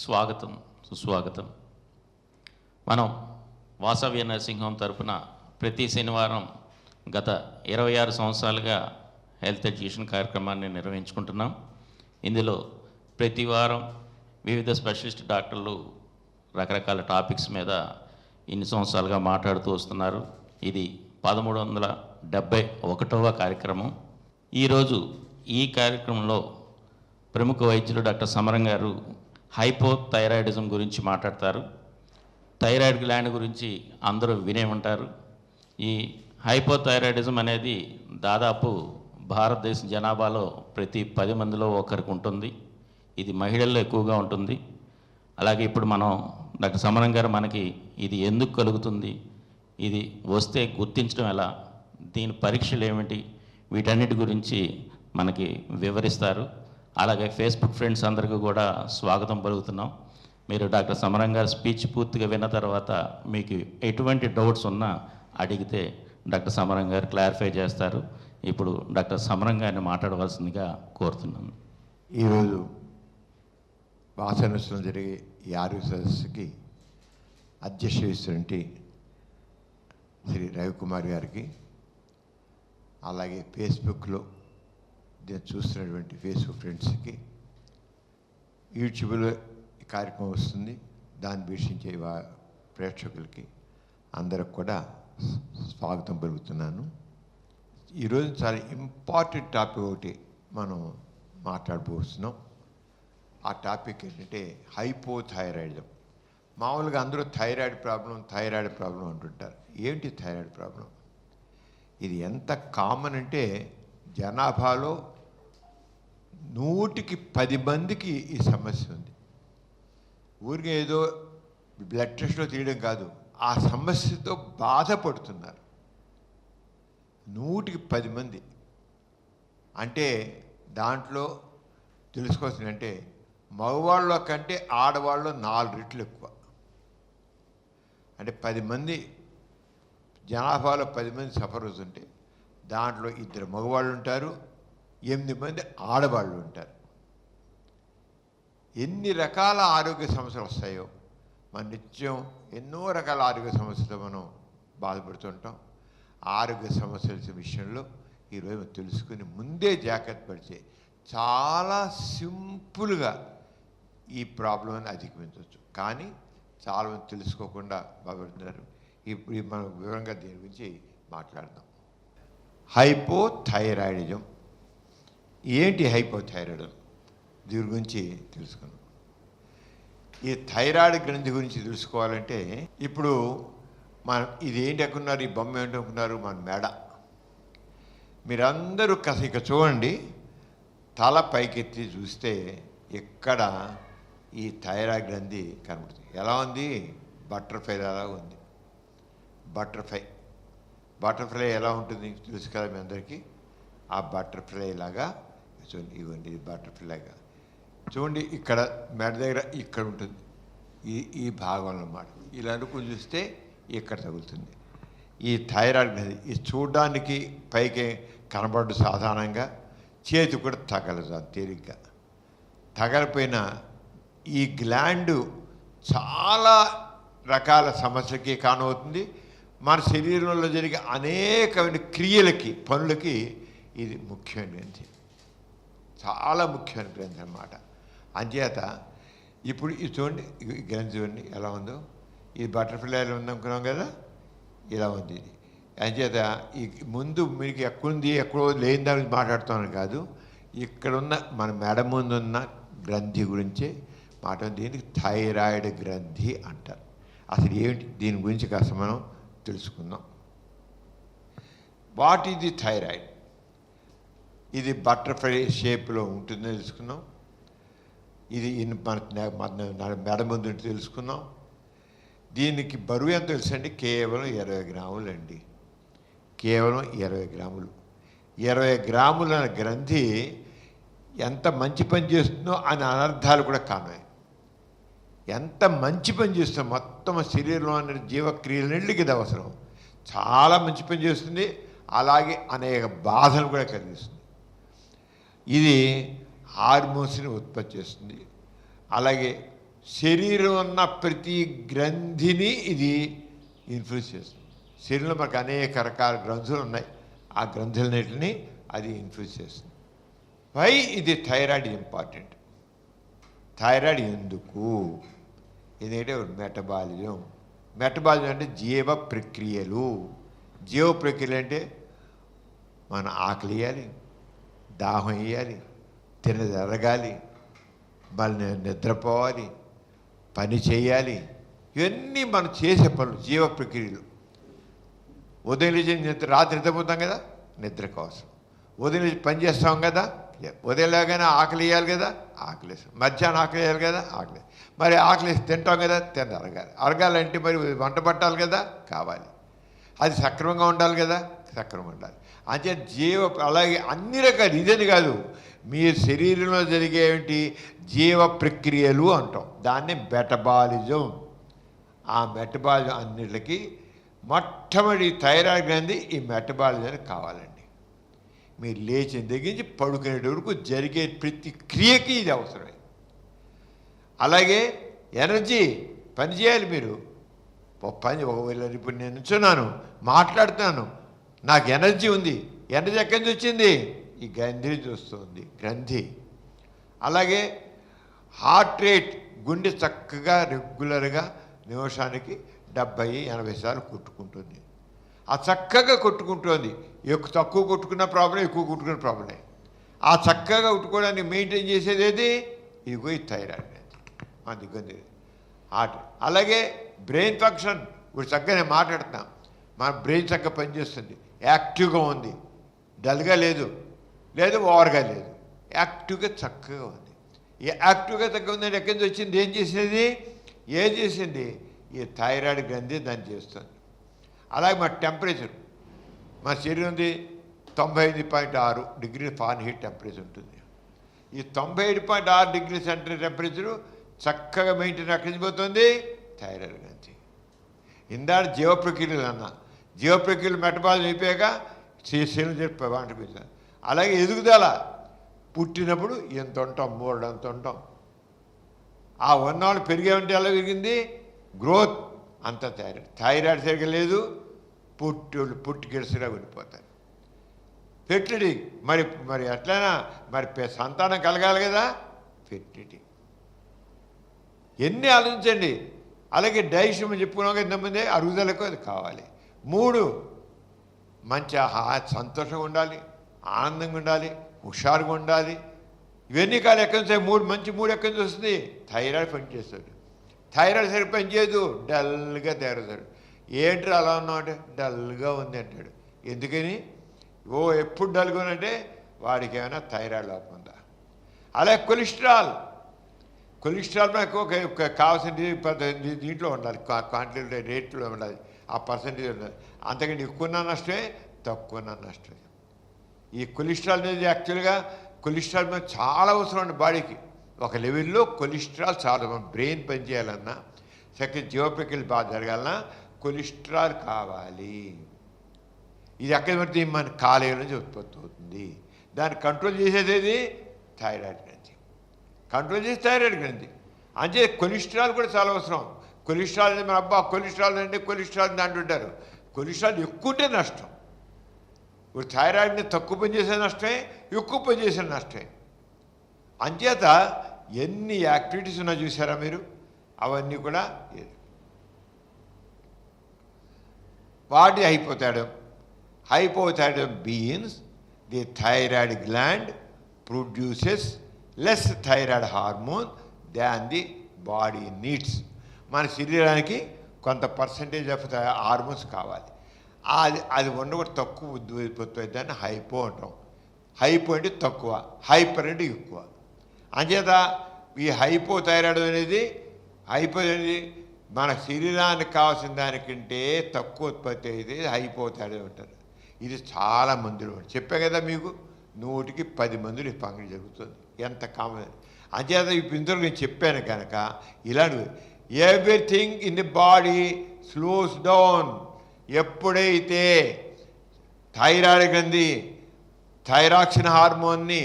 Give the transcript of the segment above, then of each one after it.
స్వాగతం, సుస్వాగతం. మనం వాసవ్య నర్సింగ్ హోమ్ తరపున ప్రతి శనివారం గత 26 సంవత్సరాలుగా హెల్త్ ఎడ్యుకేషన్ కార్యక్రమాన్ని నిర్వహించుకుంటున్నాం. ఇందులో ప్రతి వారం వివిధ స్పెషలిస్ట్ డాక్టర్లు రకరకాల టాపిక్స్ మీద ఇన్ని సంవత్సరాలుగా మాట్లాడుతూ వస్తున్నారు. ఇది 1371వ కార్యక్రమం. ఈరోజు ఈ కార్యక్రమంలో ప్రముఖ వైద్యులు డాక్టర్ సమరం గారు హైపోథైరాయిడిజం గురించి మాట్లాడతారు. థైరాయిడ్ గ్లాండ్ గురించి అందరూ వినే ఉంటారు. ఈ హైపోథైరాయిడిజం అనేది దాదాపు భారతదేశ జనాభాలో ప్రతి 10 మందిలో ఒకరికి ఉంటుంది. ఇది మహిళల్లో ఎక్కువగా ఉంటుంది. అలాగే ఇప్పుడు మనం డాక్టర్ సమరం గారు మనకి ఇది ఎందుకు కలుగుతుంది, ఇది వస్తే గుర్తించడం ఎలా, దీని పరీక్షలు ఏమిటి, వీటన్నిటి గురించి మనకి వివరిస్తారు. అలాగే ఫేస్బుక్ ఫ్రెండ్స్ అందరికీ కూడా స్వాగతం పలుకుతున్నాం. మీరు డాక్టర్ సమరం గారి స్పీచ్ పూర్తిగా విన్న తర్వాత మీకు ఎటువంటి డౌట్స్ ఉన్నా అడిగితే డాక్టర్ సమరం గారు క్లారిఫై చేస్తారు. ఇప్పుడు డాక్టర్ సమరం గారిని మాట్లాడవలసిందిగా కోరుతున్నాను. ఈరోజు వాసనలో జరిగే ఈ ఆరోగ్య సదస్సుకి అధ్యక్ష వహిస్తున్నటువంటి శ్రీ రవికుమార్ గారికి, అలాగే ఫేస్బుక్లో దీన్ని చూస్తున్నటువంటి ఫేస్బుక్ ఫ్రెండ్స్కి, యూట్యూబ్లో ఈ కార్యక్రమం వస్తుంది దాన్ని వీక్షించే ప్రేక్షకులకి అందరికి కూడా స్వాగతం పలుకుతున్నాను. ఈరోజు చాలా ఇంపార్టెంట్ టాపిక్ ఒకటి మనం మాట్లాడబోతున్నాం. ఆ టాపిక్ ఏంటంటే హైపోథైరాయిడిజం. మామూలుగా అందరూ థైరాయిడ్ ప్రాబ్లం అంటుంటారు. ఏంటి థైరాయిడ్ ప్రాబ్లం? ఇది ఎంత కామన్ అంటే జనాభాలో 100కి 10 మందికి ఈ సమస్య ఉంది. ఊరికే ఏదో బ్లడ్ టెస్ట్లో తీయడం కాదు, ఆ సమస్యతో బాధపడుతున్నారు 100కి 10 మంది. అంటే దాంట్లో తెలుసుకోవాల్సిందంటే మగవాళ్ళ కంటే ఆడవాళ్ళు 4 రెట్లు ఎక్కువ. అంటే 10 మంది జనాభాలో 10 మంది సఫర్ అవుతుంటే దాంట్లో 2 మగవాళ్ళు ఉంటారు, 8 మంది ఆడవాళ్ళు ఉంటారు. ఎన్ని రకాల ఆరోగ్య సమస్యలు వస్తాయో, మన నిత్యం ఎన్నో రకాల ఆరోగ్య సమస్యలతో మనం బాధపడుతుంటాం. ఆరోగ్య సమస్యల విషయంలో ఈరోజు తెలుసుకుని ముందే జాగ్రత్త పడితే చాలా సింపుల్గా ఈ ప్రాబ్లమ్ని అధిగమించవచ్చు. కానీ చాలామంది తెలుసుకోకుండా బాధపడుతున్నారు. ఇప్పుడు మనం వివరంగా దీని గురించి మాట్లాడదాం. హైపోథైరాయిడిజం ఏంటి? హైపోథైరాయిడిజం దీని గురించి తెలుసుకున్నాం. ఈ థైరాయిడ్ గ్రంథి గురించి తెలుసుకోవాలంటే ఇప్పుడు మనం ఇది ఏంటి అనుకున్నారు, ఈ బొమ్మ ఏంటి అనుకున్నారు? మన మెడ. మీరందరూ ఇక చూడండి, తల పైకెత్తి చూస్తే ఇక్కడ ఈ థైరాయిడ్ గ్రంథి కనబడుతుంది. ఎలా ఉంది? బటర్ఫ్లై ఎలా ఉంది. బటర్ఫ్లై ఎలా ఉంటుంది తెలుసు కదా మీ అందరికీ. ఆ బటర్ఫ్లై లాగా చూడండి, ఇవ్వండి, ఇది బటర్ఫ్లై లాగా చూడండి. ఇక్కడ మెడ దగ్గర ఇక్కడ ఉంటుంది, ఈ భాగంలో అన్నమాట. ఇలా అనుకుని చూస్తే ఇక్కడ తగులుతుంది ఈ థైరాయిడ్ గ్రంథి. ఇది చూడడానికి పైకి కనబడు సాధారణంగా, చేతి కూడా తగలదు తేలిగ్గా. తగలిపోయిన ఈ గ్లాండ్ చాలా రకాల సమస్యలకి కారణమవుతుంది. మన శరీరంలో జరిగే అనేకమైన క్రియలకి, పనులకి ఇది ముఖ్యమైన గ్రంథి, చాలా ముఖ్యమైన గ్రంథి అన్నమాట. అంచేత ఇప్పుడు ఇది చూడండి, ఈ గ్రంథి చూడండి ఎలా ఉందో. ఇది బటర్ఫ్లైలో ఉందనుకున్నాం కదా, ఇలా ఉంది ఇది. అంచేత ఈ ముందు మీకు ఎక్కడుంది ఎక్కడో లేని దాని గురించి మాట్లాడుతున్నాను కాదు, ఇక్కడున్న మన మెడ ముందున్న గ్రంథి గురించే మాట్లాడు. దీనికి థైరాయిడ్ గ్రంథి అంటారు. అసలు ఏమిటి దీని గురించి కాస్త మనం తెలుసుకుందాం. What is the thyroid? ఇది బటర్ఫ్లై షేప్లో ఉంటుందని తెలుసుకున్నాం. ఇది మన మెడ ముందు తెలుసుకున్నాం. దీనికి బరువు ఎంత తెలుసండి? కేవలం 20 గ్రాములు అండి. కేవలం 20 గ్రాములు. 20 గ్రాముల గ్రంథి ఎంత మంచి పని చేస్తుందో అని అనర్థాలు కూడా కారణమే. ఎంత మంచి పని చేస్తుందో మొత్తం శరీరంలో అనే జీవక్రియలన్నిటికీ ఇది అవసరం. చాలా మంచి పని చేస్తుంది, అలాగే అనేక బాధలు కూడా కలిగిస్తుంది. ఇది హార్మోన్స్ని ఉత్పత్తి చేస్తుంది. అలాగే శరీరం ఉన్న ప్రతి గ్రంథిని ఇది ఇన్ఫ్లుయెన్స్ చేస్తుంది. శరీరంలో మనకు అనేక రకాల గ్రంథులు ఉన్నాయి. ఆ గ్రంథులన్నిటిని అది ఇన్ఫ్లుయెన్స్ చేస్తుంది. వై ఇది థైరాయిడ్ ఇంపార్టెంట్. థైరాయిడ్ ఎందుకు? ఎందుకంటే మెటబాలిజం. మెటబాలిజం అంటే జీవ ప్రక్రియలు. జీవ ప్రక్రియలు అంటే మన ఆకలి వేయాలి, దాహం వేయాలి, తినదరగాలి, మళ్ళీ నిద్రపోవాలి, పని చేయాలి. ఇవన్నీ మనం చేసే పనులు జీవ ప్రక్రియలు. ఉదయం లేచి రాత్రి నిద్రపోతాం కదా, నిద్ర కోసం. ఉదయం లేచి పని చేస్తాం కదా, ఉదయం లేగానే ఆకలి వేయాలి కదా, ఆకలి వేస్తాం. మధ్యాహ్నం ఆకలి వేయాలి కదా, ఆకలి. మరి ఆకలి తింటాం కదా, అరగాలి. అరగాలంటే మరి వంట పట్టాలి కదా, కావాలి. అది సక్రమంగా ఉండాలి కదా, సక్రమంగా ఉండాలి. అంటే అలాగే అన్ని రకాలు. ఇదని కాదు, మీ శరీరంలో జరిగేటి జీవ ప్రక్రియలు అంటాం. దాన్ని మెటబాలిజం. ఆ మెటబాలిజం అన్నిటికీ మొట్టమొదటి థైరాయిడ్ గ్రంథి ఈ మెటబాలిజానికి కావాలండి. మీరు లేచిన దగ్గర నుంచి పడుకునే వరకు జరిగే ప్రతి క్రియకి ఇది అవసరమే. అలాగే ఎనర్జీ పని చేయాలి. మీరు పని ఇప్పుడు నేను నిల్చున్నాను, మాట్లాడుతున్నాను, నాకు ఎనర్జీ ఉంది. ఎనర్జీ ఎక్కడి నుంచి వచ్చింది? ఈ గ్రంథి చూస్తుంది, గ్రంథి. అలాగే హార్ట్ రేట్, గుండె చక్కగా రెగ్యులర్గా నిమిషానికి 70-80 సార్లు కొట్టుకుంటుంది. ఆ చక్కగా కొట్టుకుంటుంది. తక్కువ కొట్టుకున్న ప్రాబ్లం, ఎక్కువ కొట్టుకున్న ప్రాబ్లమే. ఆ చక్కగా కొట్టుకోవడానికి మెయింటైన్ చేసేది ఏది? ఇదిగో ఈ థైరాయిడ్. అది ఇబ్బంది హార్ట్. అలాగే బ్రెయిన్ ఫంక్షన్. ఇప్పుడు చక్కగా నేను మాట్లాడుతున్నాను, మన బ్రెయిన్ చక్కగా పనిచేస్తుంది, యాక్టివ్గా ఉంది, డల్గా లేదు, లేదు ఓవర్గా లేదు, యాక్టివ్గా చక్కగా ఉంది. ఈ యాక్టివ్గా చక్కగా ఉందంటే ఎక్కడి నుంచి వచ్చింది? ఏం చేసింది? ఈ థైరాయిడ్ గ్రంథి దాన్ని చేస్తుంది. అలాగే మన టెంపరేచర్, మన శరీరం ఉంది 95.6 డిగ్రీ ఫారెన్హీట్ టెంపరేచర్ ఉంటుంది. ఈ 97.6 డిగ్రీ సెంటీగ్రేడ్ టెంపరేచరు చక్కగా మెయింటైన్ ఎక్కడిపోతుంది? థైరాయిడ్ గ్రంథి. ఇందాక జీవ ప్రక్రియలు అన్నా, జీవ ప్రక్రియలు మెటబాలిజం అయిపోయాక శరీరం చెప్పి. అలాగే ఎదుగుదల, పుట్టినప్పుడు ఎంత ఉంటాం, 3 అంత ఉంటాం. ఆ ఉన్నవాళ్ళు పెరిగేమంటే ఎలా పెరిగింది? గ్రోత్ అంత థైరాయిడ్ సరిగ్గా లేదు, పుట్టికిడిసిగా వెళ్ళిపోతారు. ఫెర్టిలిటీ మరి ఎట్లయినా మరి సంతానం కలగాలి కదా, ఫెర్టిలిటీ. ఎన్ని ఆలోచించండి. అలాగే డైజెషన్ చెప్పుకున్నాం కదా, ఎంతమంది అరుగుదలకు అది కావాలి. 3 మంచి సంతోషంగా ఉండాలి, ఆనందంగా ఉండాలి, హుషారుగా ఉండాలి. ఇవన్నీ కాదు ఎక్కడి నుంచి? 3 మంచి 3 ఎక్కడి నుంచి వస్తుంది? థైరాయిడ్ పనిచేస్తుంది. థైరాయిడ్ సరిగ్గా పనిచేయదు, డల్గా తయారవుతాడు. ఏంటి అలా ఉన్నామంటే డల్గా ఉంది అంటాడు. ఎందుకని? ఎప్పుడు డల్గా ఉందంటే వాడికి ఏమైనా థైరాయిడ్ లోపం ఉందా? అలాగే కొలెస్ట్రాల్ మనకు కావాల్సిన దీంట్లో ఉండాలి, క్వాంటిటీ రేట్లో ఉండాలి, ఆ పర్సంటేజ్ ఉండాలి. అంతకంటే ఎక్కువ నష్టమే, తక్కువ నష్టమే. ఈ కొలెస్ట్రాల్ అనేది యాక్చువల్గా కొలెస్ట్రాల్ మీద చాలా అవసరం అండి బాడీకి. ఒక లెవెల్లో కొలెస్ట్రాల్ చాలా, బ్రెయిన్ పనిచేయాలన్నా, చక్కగా జీవ ప్రక్రియలు బాగా జరగాలన్నా కొలెస్ట్రాల్ కావాలి. ఇది ఎక్కడ పడితే మన కాలేయం నుంచి ఉత్పత్తి అవుతుంది. దాన్ని కంట్రోల్ చేసేది థైరాయిడ్ గ్రంథి. కంట్రోల్ చేసి థైరాయిడ్ గ్రంథి. అంటే కొలెస్ట్రాల్ కూడా చాలా అవసరం. కొలెస్ట్రాల్ మన కొలెస్ట్రాల్ అంటే కొలెస్ట్రాల్ అంటుంటారు. కొలెస్ట్రాల్ ఎక్కువ ఉంటే నష్టం. ఇప్పుడు థైరాయిడ్ని తక్కువ పని చేసే నష్టమే, ఎక్కువ పని చేసే నష్టమే. అంచేత ఎన్ని యాక్టివిటీస్ ఉన్నా చూసారా మీరు, అవన్నీ కూడా వాటి hypothyroidism means the thyroid gland produces less thyroid hormone than the body needs. మన శరీరానికి కొంత పర్సంటేజ్ ఆఫ్ హార్మోన్స్ కావాలి. అది ఉండకూడదు, తక్కువ ఉత్పత్తి దాన్ని హైపో అంటాం. హైపో అంటే తక్కువ, హైపర్ అంటే ఎక్కువ. అంచేత ఈ హైపోథైరాయిడ్ అనేది మన శరీరానికి కావాల్సిన దానికంటే తక్కువ ఉత్పత్తి అయితే హైపోథైరాయిడ్ ఉంటారు. ఇది చాలా మందిలో చెప్పే కదా మీకు, 100కి 10 మందిలో ఈ పంపిణీ జరుగుతుంది. ఎంత కామన్. అంచేత ఇప్పుడు ఇంతలో నేను చెప్పాను కనుక ఇలాంటి everything in the body slows down. ఎప్పుడైతే థైరాయిడ్ గ్రంథి థైరాక్సిన్ హార్మోన్ని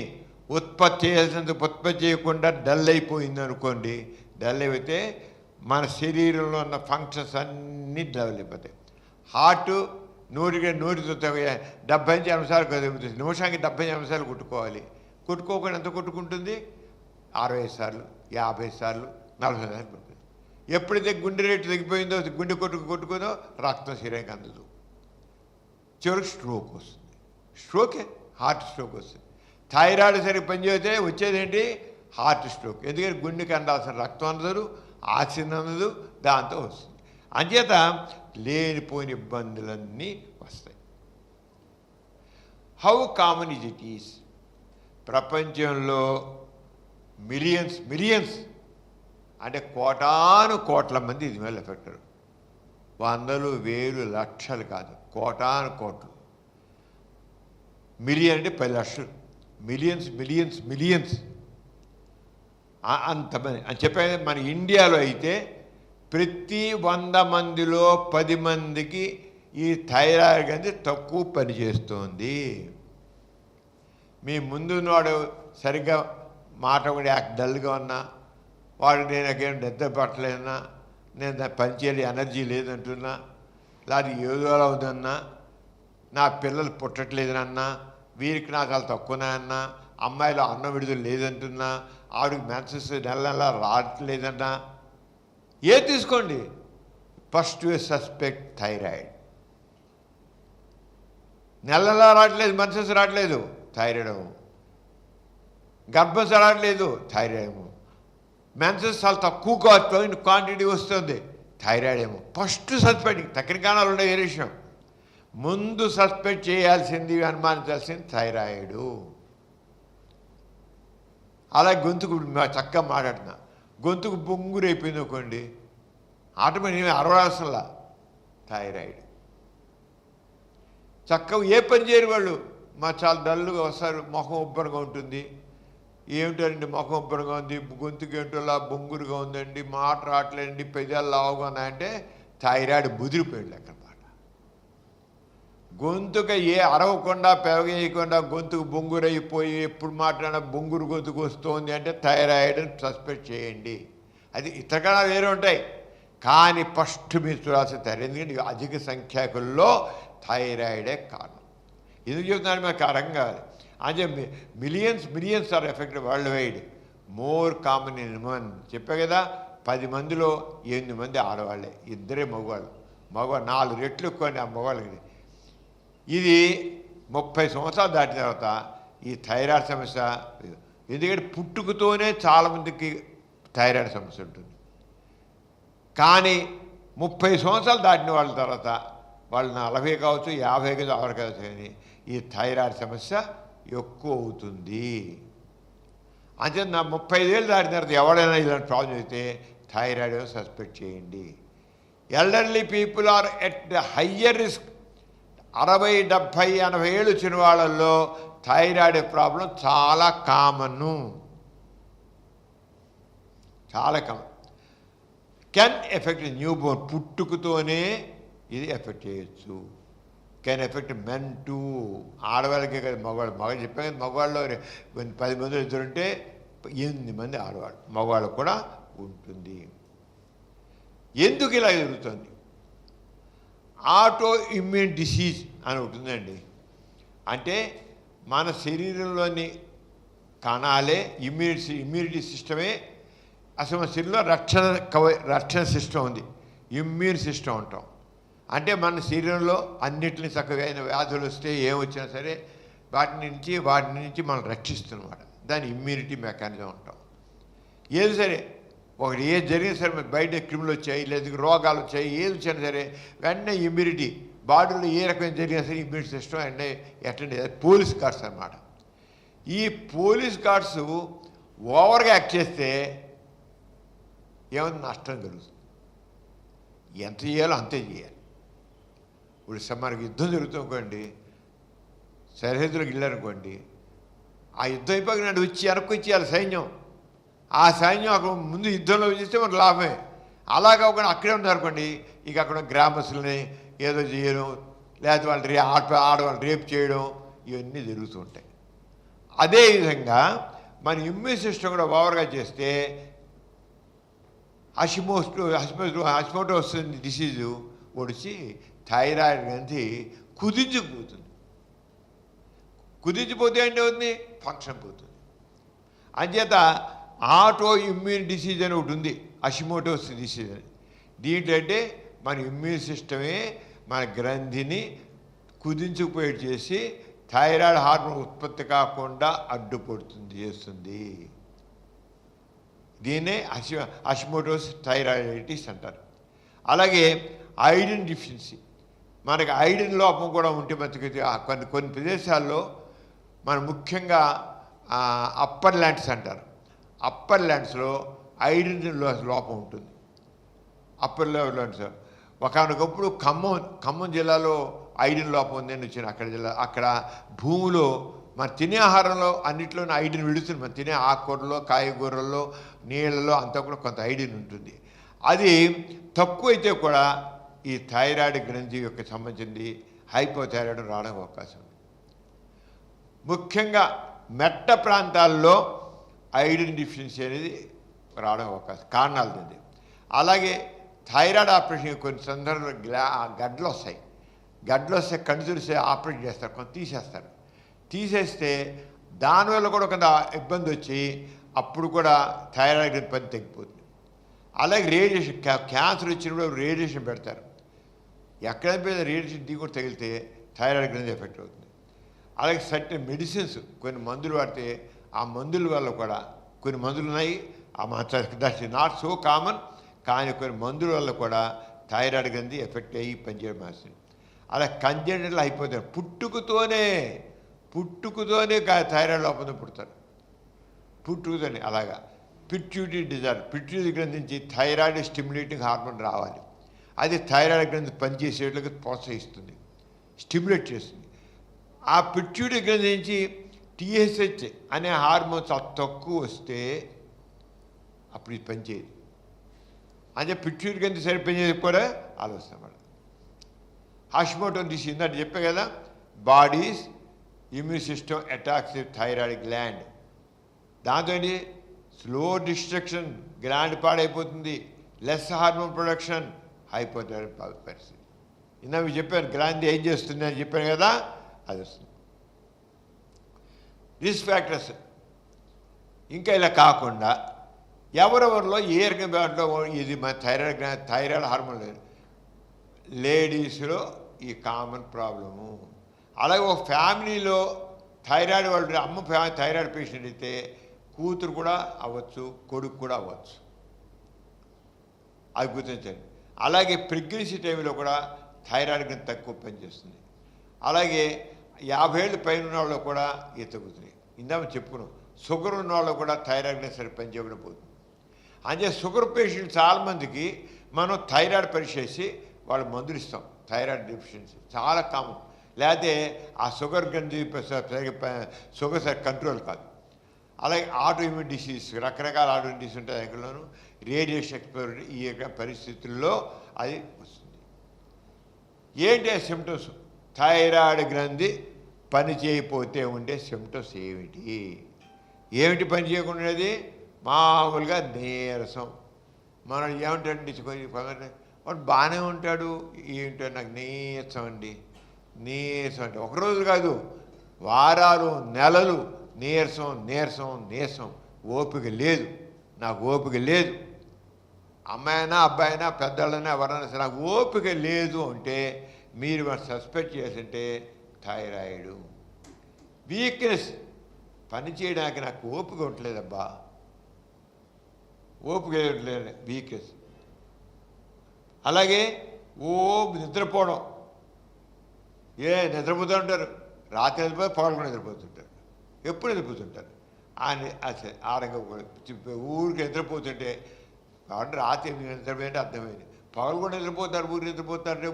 ఉత్పత్తి చేయాల్సినంత ఉత్పత్తి చేయకుండా డల్ అయిపోయింది అనుకోండి, డల్ అయిపోతే మన శరీరంలో ఉన్న ఫంక్షన్స్ అన్నీ డల్ అయిపోతాయి. హార్ట్ 100 70 నుంచి 80 సార్లు నిమిషానికి 70 సార్లు కొట్టుకోవాలి. కొట్టుకోకుండా ఎంత కొట్టుకుంటుంది? 60 సార్లు, 50 సార్లు, 40 సార్లు కొట్టుకుంటుంది. ఎప్పుడైతే గుండె రేటు తగ్గిపోయిందో, గుండె కొట్టుకుందో రక్తం శరీరానికి అందదు, చివరికి స్ట్రోక్ వస్తుంది. స్ట్రోకే, హార్ట్ స్ట్రోక్ వస్తుంది. థైరాయిడ్ సరిగ్గా పనిచేస్తే వచ్చేదేంటి? Heart stroke. ఎందుకంటే గుండెకి అందాల్సిన రక్తం అందదు, ఆక్సిజన్ అందదు, దాంతో వస్తుంది. అంచేత లేనిపోయిన ఇబ్బందులన్నీ వస్తాయి. How common is it is? ప్రపంచంలో మిలియన్స్ అంటే కోట్ల మంది ఇది మీద ఎఫెక్ట్. వందలు, వేలు, లక్షలు కాదు, కోట్లు. మిలియన్ అంటే 10 లక్షలు. మిలియన్స్ అంతమంది అని చెప్పేది. మన ఇండియాలో అయితే ప్రతి 100 మందిలో 10 మందికి ఈ థైరాయిడ్ అనేది తక్కువ పనిచేస్తుంది. మీ ముందున్నవాడు సరిగ్గా మాట్లాడి డల్గా ఉన్నా, వాడు నేను అకేం నిద్ర పట్టలేదన్నా, నేను పనిచేయాలి ఎనర్జీ లేదంటున్నా, లేదా ఏదో అలా అవుదన్నా, నా పిల్లలు పుట్టట్లేదనన్నా, వీరికి నాకు అలా తక్కువనా, అమ్మాయిలో అన్నం విడుదల లేదంటున్నా, ఆవిడకి మెన్సెస్ నెల రావట్లేదన్నా, తీసుకోండి, ఫస్ట్ యూ సస్పెక్ట్ థైరాయిడ్. నెల రావట్లేదు, మెన్సెస్ రావట్లేదు, థైరాయిడ్ ఏమో. గర్భం రావట్లేదు, థైరాయిడ్ ఏమో. మెన్సెస్ చాలా తక్కువ క్వాంటిటీ వస్తుంది, థైరాయిడ్ ఏమో. First suspect. తక్కిన కారణాలు ఉండే ఏ విషయం. ముందు సస్పెక్ట్ చేయాల్సింది, అనుమానించాల్సింది థైరాయిడ్. అలా గొంతుకు చక్కగా మాట్లాడుతున్నా, గొంతుకు బొంగురు అయిపోయింది అనుకోండి, ఆటోమేటిక్ 60 థైరాయిడ్. చక్కగా ఏ పని చేయరు వాళ్ళు. చాలా డల్లుగా వస్తారు, ముఖం ఉబ్బరంగా ఉంటుంది. ఏమిటండి ముఖం ఉబ్బరంగా ఉంది, గొంతుకు ఏంటోలా బొంగురుగా ఉందండి, మాట రావట్లేదండి, పెదాలు లావుగా ఉన్నాయంటే థైరాయిడ్ ముదిరిపోయింది అన్నమాట. గొంతుక అరవకుండా పెరగేయకుండా గొంతుకు బొంగురైపోయి ఎప్పుడు మాట్లాడినా బొంగురు గొంతుకు వస్తుంది అంటే థైరాయిడ్ సస్పెక్ట్ చేయండి. అది ఇతరకన్నా వేరే ఉంటాయి, కానీ ఫస్ట్ మీరు చూడాల్సిన థైరాయిడ్. ఎందుకంటే అధిక సంఖ్యాకుల్లో థైరాయిడే కారణం. ఎందుకు చెప్తున్నాను మీకు అర్థం కాదు. అంటే millions are affected world wide. More common in women. చెప్పే కదా, 10 మందిలో 8 మంది ఆడవాళ్ళే, 2 మగవాళ్ళు. 4 రెట్లు ఎక్కువ ఆ మగవాళ్ళకి. ఇది 30 సంవత్సరాలు దాటిన తర్వాత ఈ థైరాయిడ్ సమస్య. ఎందుకంటే పుట్టుకతోనే చాలామందికి థైరాయిడ్ సమస్య ఉంటుంది, కానీ 30 సంవత్సరాలు దాటిన వాళ్ళ తర్వాత, వాళ్ళు 40 కావచ్చు, 50 కావచ్చు, కానీ ఈ థైరాయిడ్ సమస్య ఎక్కువ అవుతుంది. అంటే నా 35 ఏళ్ళు దాటిన తర్వాత ఎవరైనా ఇలాంటి ప్రాబ్లం అయితే థైరాయిడ్ సస్పెక్ట్ చేయండి. Elderly people are at the higher risk. 60, 70, 80 ఏళ్ళు వచ్చిన వాళ్ళల్లో థైరాయిడ్ ప్రాబ్లం చాలా common. Can affect newborn. పుట్టుకతోనే ఇది ఎఫెక్ట్ చేయొచ్చు. Can affect men too. ఆడవాళ్ళకే కదా, మగవాళ్ళు చెప్పాను కదా, మగవాళ్ళు 10 మంది ఇద్దరుంటే 8 మంది ఆడవాళ్ళు, మగవాళ్ళకు కూడా ఉంటుంది. ఎందుకు ఇలా జరుగుతుంది? ఆటో ఇమ్యూన్ డిసీజ్ అని ఉంటుందండి. అంటే మన శరీరంలోని కణాలే ఇమ్యూనిటీ సిస్టమే. అసలు మన శరీరంలో రక్షణ సిస్టమ్ ఉంది, ఇమ్యూన్ సిస్టమ్ అంటాం. అంటే మన శరీరంలో అన్నిటిని చక్కగా వ్యాధులు వస్తే ఏమొచ్చినా సరే వాటి నుంచి మనం రక్షిస్తున్నమాట. దాన్ని ఇమ్యూనిటీ మెకానిజం అంటాం. ఏది సరే, ఒకటి ఏది జరిగినా సరే, బయట క్రిములు వచ్చాయి, లేదా రోగాలు వచ్చాయి, ఏది వచ్చినా సరే వెంటనే ఇమ్యూనిటీ బాడీలో ఏ రకమైన జరిగినా సరే ఇమ్యూనిటీ సిస్టమ్ వెంటనే అటెండ్. పోలీస్ కార్డ్స్ అన్నమాట. ఈ పోలీస్ కార్డ్స్ ఓవర్గా యాక్ట్ చేస్తే ఏమైనా నష్టం కలుగుతుంది. ఎంత చేయాలో అంతే చేయాలి. ఇప్పుడు మనకి యుద్ధం జరుగుతుంది అనుకోండి, సరిహద్దులకు వెళ్ళారనుకోండి, ఆ యుద్ధం అయిపోయి నాడు వచ్చి వెనక్కి ఇచ్చేయాలి సైన్యం. ఆ సైన్యం అక్కడ ముందు యుద్ధంలో చేస్తే మనకు లాభమే. అలా కాకుండా అక్కడే ఉన్నారనుకోండి, ఇక అక్కడ గ్రామస్తులని ఏదో చేయడం, లేకపోతే వాళ్ళు ఆడవాళ్ళు రేపు చేయడం, ఇవన్నీ జరుగుతూ ఉంటాయి. అదేవిధంగా మన ఇమ్యూన్ సిస్టమ్ కూడా ఓవర్గా చేస్తే హషిమోటోస్ డిసీజు వచ్చి థైరాయిడ్ గ్రంథి కుదించుకుపోతుంది. కుదించిపోతే అంటే అవుతుంది, ఫంక్షన్ పోతుంది. అంచేత ఆటో ఇమ్యూన్ డిసీజ్ అని ఒకటి ఉంది, హషిమోటోస్ డిసీజ్ అని. దీంట్లో అంటే మన ఇమ్యూన్ సిస్టమే మన గ్రంథిని కుదించుకుపోయేది చేసి థైరాయిడ్ హార్మోన్ ఉత్పత్తి కాకుండా అడ్డుపడుతుంది చేస్తుంది. దీన్నే హషిమోటోస్ థైరాయిడైటిస్ అంటారు. అలాగే ఐరన్ డిఫిషియన్సీ, మనకి ఐరన్ లోపం కూడా ఉంటే మనకి కొన్ని ప్రదేశాల్లో మన ముఖ్యంగా అప్పర్ ల్యాండ్స్ అంటారు. అప్పర్ ల్యాండ్స్లో ఐరన్ లోపం ఉంటుంది. అప్పర్ ల్యాండ్స్ ఒకనొకప్పుడు ఖమ్మం జిల్లాలో ఐరన్ లోపం ఉందని వచ్చిన అక్కడ భూమిలో మన తినే ఆహారంలో అన్నింటిలోనే ఐరన్ విడుతుంది. మనం తినే ఆకుకూరల్లో, కాయగూరల్లో, నీళ్ళలో అంతా కూడా కొంత ఐరన్ ఉంటుంది. అది తక్కువైతే కూడా ఈ థైరాయిడ్ గ్రంథి యొక్క సంబంధించింది హైపోథైరాయిడ్ రావడానికి అవకాశం ఉంది. ముఖ్యంగా మెట్ట ప్రాంతాల్లో ఐరన్ డిఫిషియన్సీ అనేది రావడం అవకాశం కారణాలు ఉంది. అలాగే థైరాయిడ్ ఆపరేషన్ కొన్ని సందర్భంలో గడ్డలు వస్తాయి. కళ్ళు చూస్తే ఆపరేట్ చేస్తారు, కొంత తీసేస్తే దానివల్ల కూడా కొంత ఇబ్బంది వచ్చి అప్పుడు కూడా థైరాయిడ్ గ్రంథి పని తగ్గిపోతుంది. అలాగే రేడియేషన్, క్యాన్సర్ వచ్చినప్పుడు రేడియేషన్ పెడతారు. ఎక్కడైనా రేడియేషన్ కూడా తగిలితే థైరాయిడ్ గ్రంథి ఎఫెక్ట్ అవుతుంది. అలాగే సర్టెన్ మెడిసిన్స్, కొన్ని మందులు వాడితే ఆ మందుల వల్ల కూడా కొన్ని మందులు ఉన్నాయి, that is not so common, కానీ కొన్ని మందుల వల్ల కూడా థైరాయిడ్ గ్రంథి ఎఫెక్ట్ అయ్యి పనిచేయడం మానేస్తుంది. అలా కంజెంటల్ అయిపోతారు, పుట్టుకతోనే థైరాయిడ్ లోపల పుడతారు, పుట్టుకతోనే. అలాగా పిట్యూటరీ డిజార్డర్, పిట్యూటరీ గ్రంథి నుంచి థైరాయిడ్ స్టిమ్యులేటింగ్ హార్మోన్ రావాలి. అది థైరాయిడ్ గ్రంథి పనిచేసేట్లుగా ప్రోత్సహిస్తుంది, స్టిమ్యులేట్ చేస్తుంది. ఆ పిట్యూటరీ గ్రంథి నుంచి టీఎస్హెచ్ అనే హార్మోన్స్ తక్కువ వస్తే అప్పుడు ఇది పనిచేయదు. అంటే పిట్యూటరీ గ్రంథి సరి పనిచేసి కూడా ఆలోచన పడదు. హషిమోటోస్ డిసీజ్ ఇందాక చెప్పే కదా, bodies immune system attacks thyroid gland. దాంతో స్లో డిస్ట్రక్షన్, గ్లాండ్ పాడైపోతుంది, లెస్ హార్మోన్ ప్రొడక్షన్, హైపోథైరాయిడ్ పరిస్థితి. ఇందాక చెప్పాను గ్లాండ్ ఏం చేస్తుంది అని చెప్పాను కదా, అది వస్తుంది. రిస్క్ ఫ్యాక్టర్స్ ఇంకా ఇలా కాకుండా ఎవరెవరిలో ఏ రకంలో ఇది మన థైరాయిడ్ హార్మోన్ లేదు, లేడీస్లో ఈ కామన్ ప్రాబ్లము. అలాగే ఒక ఫ్యామిలీలో థైరాయిడ్ వాళ్ళు అమ్మ థైరాయిడ్ పేషెంట్ అయితే కూతురు కూడా అవ్వచ్చు, కొడుకు కూడా అవ్వచ్చు, అది గుర్తించండి. అలాగే ప్రెగ్నెన్సీ టైంలో కూడా థైరాయిడ్ గ్రంథి తక్కువ పనిచేస్తుంది. అలాగే 50 ఏళ్ళు పైన ఉన్న వాళ్ళు కూడా ఇది తగ్గుతుంది. ఇందాక చెప్పుకున్నాం, షుగర్ ఉన్న వాళ్ళు కూడా థైరాయిడ్ గ్రంథి సరి పనిచేయడం పోతుంది. అంటే షుగర్ పేషెంట్ చాలామందికి మనం థైరాయిడ్ పరీక్ష చేసి వాళ్ళు మందులు ఇస్తాం. థైరాయిడ్ డెఫిషియన్సీ చాలా కామన్. లేకపోతే ఆ షుగర్ గ్రంథి షుగర్ సరి కంట్రోల్ కాదు. అలాగే ఆటో ఇమ్యూన్ డిసీజ్, రకరకాల ఆటో ఇమ్యూన్ డిసీజ్ ఉంటాయి. దాంట్లోనూ రేడియేషన్ ఎక్స్పోజర్ ఈ పరిస్థితుల్లో అది వస్తుంది. ఏంటి సిమ్టమ్స్? థైరాయిడ్ గ్రంథి పని చేయకపోతే ఉండే సిమ్టమ్స్ ఏమిటి పని చేయకుండాది? మామూలుగా నీరసం. మనం ఏమంటాడండి వాడు బాగానే ఉంటాడు, ఏంటో నాకు నీరసం అండి, నీరసం అంటే ఒకరోజు కాదు, వారాలు, నెలలు నీరసం, ఓపిక లేదు, నాకు ఓపిక లేదు. అమ్మాయినా అబ్బాయినా పెద్దవాళ్ళైనా ఎవరైనా సరే నాకు ఓపిక లేదు అంటే మీరు సస్పెక్ట్ చేస్తుంటే థైరాయిడ్. వీక్నెస్, పని చేయడానికి నాకు ఓపిక ఉండలేదబ్బా, ఓపిక లేదు, వీక్నెస్. అలాగే నిద్రపోవడం, నిద్రపోతూ ఉంటారు, రాత్రి నిద్రపోతే పగలు కూడా నిద్రపోతుంటారు, ఎప్పుడు నిద్రపోతుంటారు. ఆ రంగం ఊరికి నిద్రపోతుంటే కాబట్టి రాత్రి నిద్రపోయింటే అర్థమైంది, పగలు కూడా నిద్రపోతారు,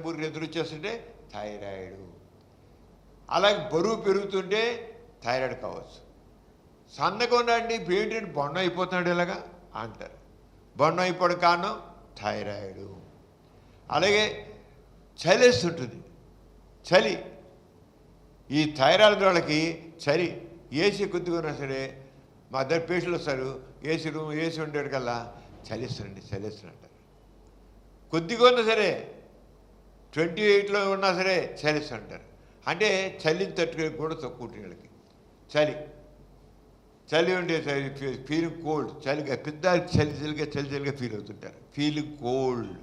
ఊరికి నిద్ర వచ్చేస్తుంటే థైరాయిడ్. అలాగే బరువు పెరుగుతుంటే థైరాయిడ్ కావచ్చు. సన్నగా ఉండండి ఏంటంటే బొండం అయిపోతున్నాడు ఇలాగా అంటారు, బొండం అయిపోవడం కారణం థైరాయిడ్. అలాగే చలి వేస్తుంటుంది, చలి. ఈ థైరాయిడ్ వాళ్ళకి చలి, ఏసీ కొద్దిగా సరే మా ఇద్దరు పేషెంట్లు వస్తారు, ఏసీ ఉండేది కల్లా చలిస్తుంది అంటారు. కొద్దిగా ఉన్నా సరే 28లో ఉన్నా సరే చలిస్తుంది అంటారు. అంటే చలిని తట్టుకునే కూడా తక్కువ ఉంటుంది వీళ్ళకి. చలి ఉంటే ఫీలింగ్ కోల్డ్, చలిగా పెద్ద చలిగా ఫీల్ అవుతుంటారు. ఫీలింగ్ కోల్డ్,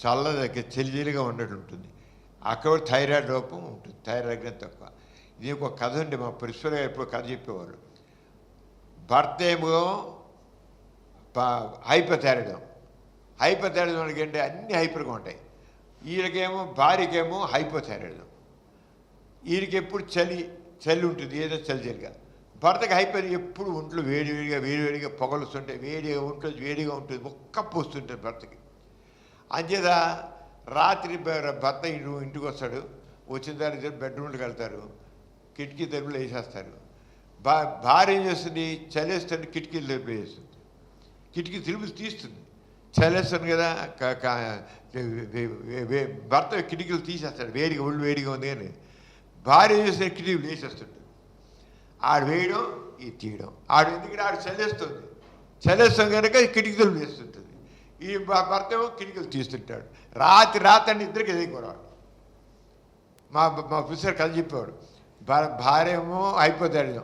చల్లగా చలిగా ఉన్నట్టు ఉంటుంది. అక్కడ థైరాయిడ్ లోపం ఉంటుంది, థైరాయిడ్ గ్రంథి తక్కువ. ఇది ఒక కథ ఉండి మా ప్రిన్సిపల్ గారు ఎప్పుడు కథ చెప్పేవారు. భర్త ఏమో హైపోథైరాయిడ్ అంటే అన్నీ హైపర్గా ఉంటాయి. వీళ్ళకేమో భార్యకేమో హైపోథైరాయిడ్. వీళ్ళకి ఎప్పుడు చలి ఉంటుంది, ఏదో చలిగా. భర్తకి హైపర్ ఎప్పుడు ఒంట్లో వేడివేడిగా పొగలు వస్తుంటాయి, వేడిగా ఉంటుంది, కప్పు వస్తుంటుంది భర్తకి. అంచేత రాత్రి భర్త ఇంటికి వస్తాడు, వచ్చిన తర్వాత బెడ్రూమ్లోకి వెళ్తారు, కిటికీ తలుపులు వేసేస్తారు. భార్య ఏం చేస్తుంది, చలేస్తుంది, కిటికీలు తలుపు వేస్తుంది, కిటికీ తలుపులు తీస్తుంది. చలేస్తుంది కదా, భర్త కిటికీలు తీసేస్తాడు, ఒళ్ళు వేడిగా ఉంది కానీ. భార్య ఏం చేస్తుంది, కిటికీలు వేసేస్తుంటుంది. ఆడు వేయడం ఇది తీయడం. ఎందుకంటే ఆడు చలేస్తుంది కనుక కిటికీ తలుపులు వేస్తుంటుంది. ఈ భర్త ఏమో కిటికీలు తీస్తుంటాడు. రాత్రి అని ఇద్దరికి ఎదుగుకోరాడు. మా ప్రొఫెసర్ కథ చెప్పేవాడు. భార్య ఏమో హైపోథైరాయిడ్,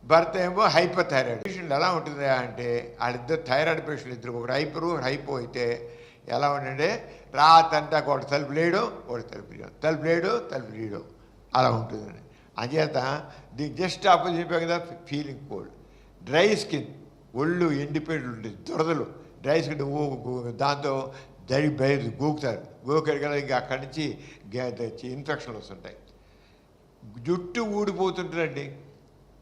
భర్త ఏమో హైపోథైరాయిడ్. పేషెంట్లు ఎలా ఉంటుంది అంటే వాళ్ళిద్దరు థైరాయిడ్ పేషెంట్లు ఇద్దరు, ఒకటి హైపో అయితే ఎలా ఉండంటే రాత్రి అంతా ఒకటి తలుపు లేయడం, ఒకటి తలుపు లేయడం అలా ఉంటుందండి. అంచేత దీనికి జస్ట్ ఆపోజిట్ చెప్పాం కదా, ఫీలింగ్ కోల్డ్. డ్రై స్కిన్, ఒళ్ళు ఎండిపోయి ఉంటుంది, దురదలు. డ్రై స్కిన్ దాంతో గోకుతారు కదా, ఇంకా అక్కడి నుంచి ఇన్ఫెక్షన్లు వస్తుంటాయి. జుట్టు ఊడిపోతుంటుందండి.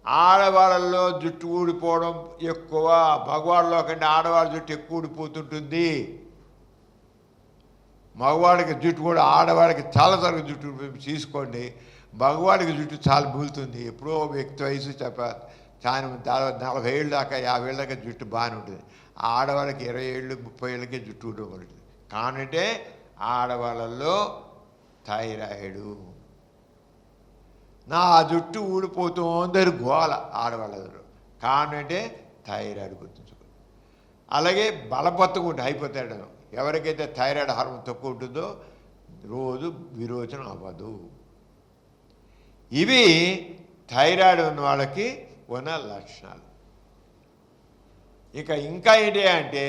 ఆడవాళ్ళల్లో జుట్టు ఊడిపోవడం ఎక్కువ, మగవాళ్ళలో కంటే ఆడవాళ్ళ జుట్టు ఎక్కువ ఊడిపోతుంటుంది. మగవాడికి జుట్టు కూడా ఆడవాడికి చాలా తరగతి జుట్టు తీసుకోండి, మగవాడికి జుట్టు చాలా బూలుతుంది. ఎప్పుడో వ్యక్తి వయసు చాలా 40 ఏళ్ళు దాకా 50 ఏళ్ళ దాకా జుట్టు బాగానే ఉంటుంది. ఆడవాళ్ళకి 20 ఏళ్ళు 30 ఏళ్ళకే జుట్టు ఉండబడుతుంది. కానంటే ఆడవాళ్ళల్లో థైరాయిడ్. నా జుట్టు ఊడిపోతుందని గోల ఆడవాళ్ళలో, కానంటే థైరాయిడ్ గుర్తుంచుకో. అలాగే బలబద్ధకం ఉంటుంది, హైపోథైరాయిడ్. ఎవరికైతే థైరాయిడ్ హార్మోన్ తక్కువ ఉంటుందో రోజు విరోచనం అవ్వదు. ఇవి థైరాయిడ్ ఉన్న వాళ్ళకి ఉన్న లక్షణాలు. ఇంకా ఏంటి అంటే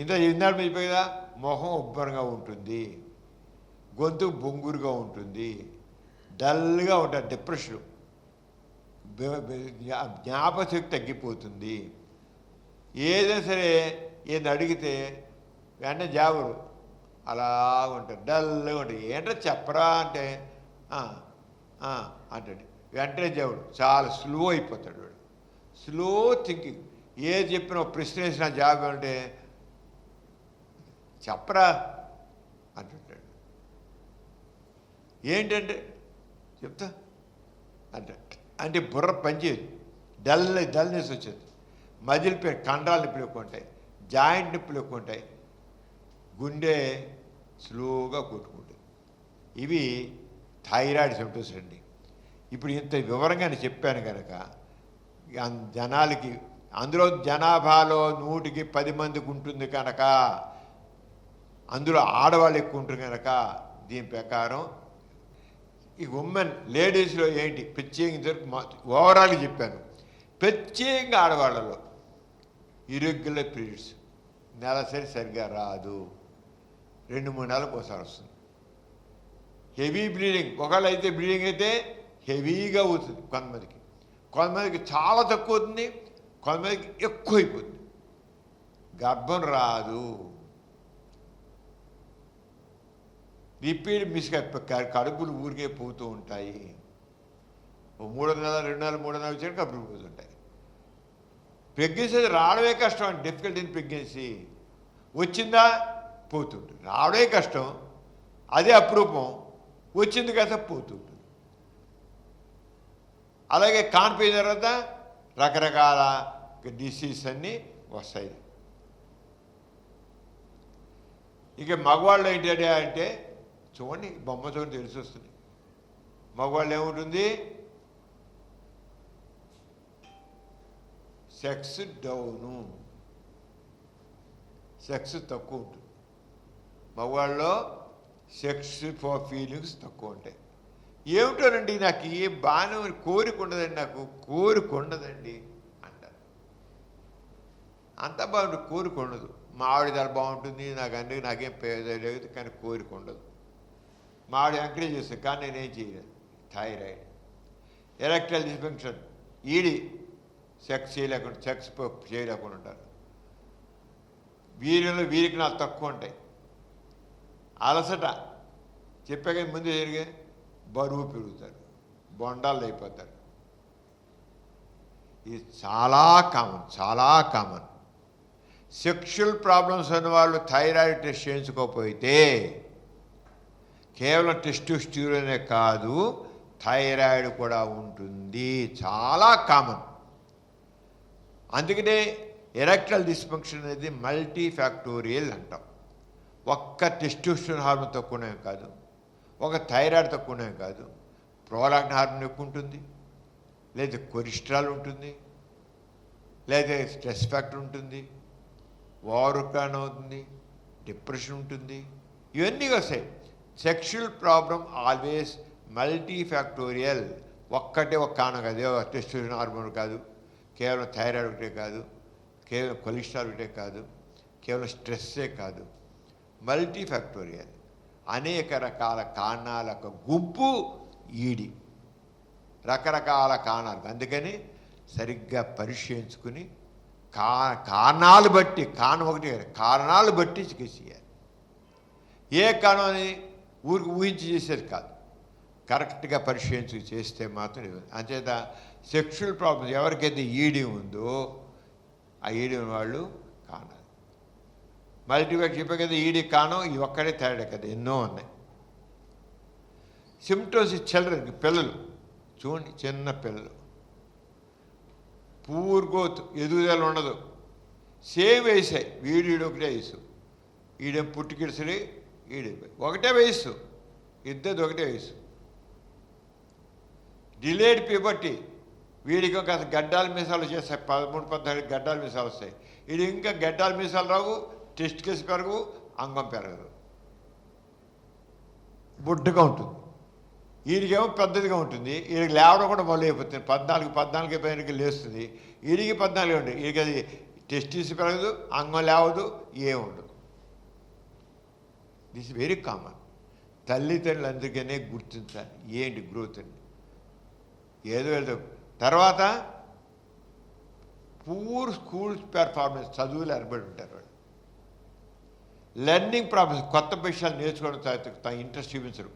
ఇందాడు మీద కదా, మొహం ఉబ్బరంగా ఉంటుంది, గొంతు బొంగురుగా ఉంటుంది, డల్గా ఉంటుంది, డిప్రెషన్, జ్ఞాపశక్తి తగ్గిపోతుంది. ఏదైనా సరే ఏది అడిగితే వెంటనే జాబరు అలా ఉంటారు, డల్గా ఉంటుంది. ఏంటో చెప్పరా అంటే అంటాడు. వెంటనే జాబుడు చాలా స్లో అయిపోతాడు వాడు, స్లో థింకింగ్. ఏది చెప్పినా ప్రశ్న వేసిన జాబ్ అంటే చెప్పరా అంటుంటాడు. ఏంటంటే చెప్తా అంటే బుర్ర పనిచేయదు, డల్నెస్ వచ్చేది. మజిల్ పెయిన్, కండరాలు నొప్పులు ఎక్కువ ఉంటాయి, జాయింట్ నొప్పులు ఎక్కువ ఉంటాయి, గుండె స్లోగా కొట్టుకుంటుంది. ఇవి థైరాయిడ్ సిమ్టమ్స్ అండి. ఇప్పుడు ఇంత వివరంగా నేను చెప్పాను కనుక జనాలకి, అందులో జనాభాలో 100కి 10 మందికి ఉంటుంది కనుక, అందులో ఆడవాళ్ళు ఎక్కువ ఉంటుంది కనుక, దీని ప్రకారం ఈ ఉమెన్ లేడీస్లో ఏంటి ప్రత్యేకంగా ఓవరాల్గా చెప్పాను. ప్రత్యేకంగా ఆడవాళ్ళలో ఇర్రెగ్యులర్ పీరియడ్స్, నెలసరి సరిగ్గా రాదు, 2-3 నెలలకు ఒకసారి వస్తుంది. హెవీ బ్లీడింగ్, ఒకవేళ అయితే బ్లీడింగ్ అయితే హెవీగా అవుతుంది కొంతమందికి చాలా తక్కువ అవుతుంది, కొంతమందికి ఎక్కువ అయిపోతుంది. గర్భం రాదు, రిపీట్ కడుపులు ఊరికే పోతూ ఉంటాయి. 3 నెలలు 2 నెలలు 3 నెలలు వచ్చాక కడుపులు పోతుంటాయి. ప్రెగ్నెన్సీ రావడమే కష్టం అండి, డిఫికల్ట్ ఇన్ ప్రెగ్నెన్సీ. వచ్చిందా పోతుంటుంది, రావడమే కష్టం, అదే అపురూపం. వచ్చింది కదా పోతుంటుంది. అలాగే కాన్పోయిన తర్వాత రకరకాల డిసీజ్ అన్నీ వస్తాయి. ఇక మగవాళ్ళు ఏంటంటే అంటే చూడండి, బొమ్మ చూడండి తెలిసి వస్తుంది. మగవాళ్ళు ఏముంటుంది, సెక్స్ డౌను, సెక్స్ తక్కువ ఉంటుంది. మగవాళ్ళలో సెక్స్ ఫర్ ఫీలింగ్స్ తక్కువ ఉంటాయి. ఏమిటోనండి నాకు ఏ బాగానే కోరిక ఉండదండి, నాకు కోరిక ఉండదండి అంటారు. అంత బాగుంటుంది, కోరిక ఉండదు. మా ఆవిడ చాలా బాగుంటుంది, నాకు అన్నీ నాకేం పేద లేదు, కానీ కోరిక ఉండదు. మా ఆవిడ ఎంకరేజ్ చేస్తాను, కానీ నేనేం చేయలేదు. థైరాయిడ్, ఎరెక్టైల్ డిస్ఫంక్షన్, ఈడి సెక్స్ చేయలేకుండా ఉంటారు. వీరికి నాకు తక్కువ ఉంటాయి. అలసట చెప్పాక ముందు జరిగే బరువు పెరుగుతారు, బొండాలు అయిపోతారు. ఇది చాలా కామన్. సెక్షువల్ ప్రాబ్లమ్స్ ఉన్న వాళ్ళు థైరాయిడ్ టెస్ట్ చేయించుకోకపోతే కేవలం టెస్టోస్టెరానే కాదు, థైరాయిడ్ కూడా ఉంటుంది. చాలా కామన్. అందుకనే ఎరెక్టైల్ డిస్ఫంక్షన్ అనేది మల్టీ ఫ్యాక్టోరియల్ అంటాం. ఒక్క టెస్టోస్టెరాన్ హార్మోన్ తక్కువనే కాదు, ఒక థైరాయిడ్ తక్కువనే కాదు, ప్రోలాక్టిన్ హార్మోన్ ఎక్కువ ఉంటుంది, లేదా కొలెస్ట్రాల్ ఉంటుంది, లేదా స్ట్రెస్ ఫ్యాక్టర్ ఉంటుంది, ఓవర్కాన్ అవుతుంది, డిప్రెషన్ ఉంటుంది. ఇవన్నీ వస్తాయి. Sexual problem always multi factorial. ఒక్కటే ఒక కారణం కాదు, టెస్టోస్టెరాన్ హార్మోన్ కాదు, కేవలం థైరాయిడ్ ఒకటే కాదు, కేవలం కొలెస్ట్రాల్ ఒకటే కాదు, కేవలం స్ట్రెస్సే కాదు, మల్టీ ఫ్యాక్టోరియల్. అనేక రకాల కారణాలకు గుంపు ఈడి, రకరకాల కారణాలు. అందుకని సరిగ్గా పరిశీలించుకుని కారణాలు బట్టి, కారణం ఒకటి కారణాలు బట్టి చికిత్స చేయాలి. ఏ కారణం అని ఊరికి ఊహించి చేసేది కాదు, కరెక్ట్గా పరిశీలించి చేస్తే మాత్రం. అంచేత సెక్షువల్ ప్రాబ్లమ్స్ ఎవరికైతే ఈడి ఉందో ఆ ఈడి వాళ్ళు కారణాలు. మల్టీఫాక్టర్ చెప్పే కదా, ఈడి కారణం ఈ ఒక్కడే తేడా కదా, ఎన్నో ఉన్నాయి. సిమ్టమ్స్ చిల్డ్రన్, పిల్లలు చూడండి, చిన్న పిల్లలు పూర్ గ్రోత్, ఎదుగుదల ఉండదు, సేమ్ వయసు, వీడు ఒకటే వయసు, ఈడేం పుట్టుకిడిసరి, ఒకటే వయస్సు, ఇద్దరు ఒకటే వయసు. డిలేడ్ ప్యూబర్టీ, వీడికి ఒక గడ్డాల మీసాలు చేస్తాయి, 13-14 గడ్డాల మీసాలు వస్తాయి. వీడి ఇంకా గడ్డాల మీసాలు రావు, టెస్ట్ కేసు పెరగవు, అంగం పెరగదు, బుడ్డగా ఉంటుంది. వీడికేమో పెద్దదిగా ఉంటుంది, వీడికి లేవడం కూడా మొదలు అయిపోతుంది. 14 పైనకి లేస్తుంది, వీడికి 14 ఉంటుంది. వీడికి అది టెస్టిస్ పెరగదు, అంగం లేవదు, ఏముండదు. This very common. తల్లిదండ్రులు అందుకనే గుర్తించాలి ఏంటి గ్రోత్ అండి. ఏదో వెళ్తాం. తర్వాత పూర్ స్కూల్ పెర్ఫార్మెన్స్, చదువులు ఎరబడి ఉంటారు వాళ్ళు. లెర్నింగ్ ప్రాబ్లమ్స్, కొత్త విషయాలు నేర్చుకోవడం తన ఇంట్రెస్ట్ చూపించరు,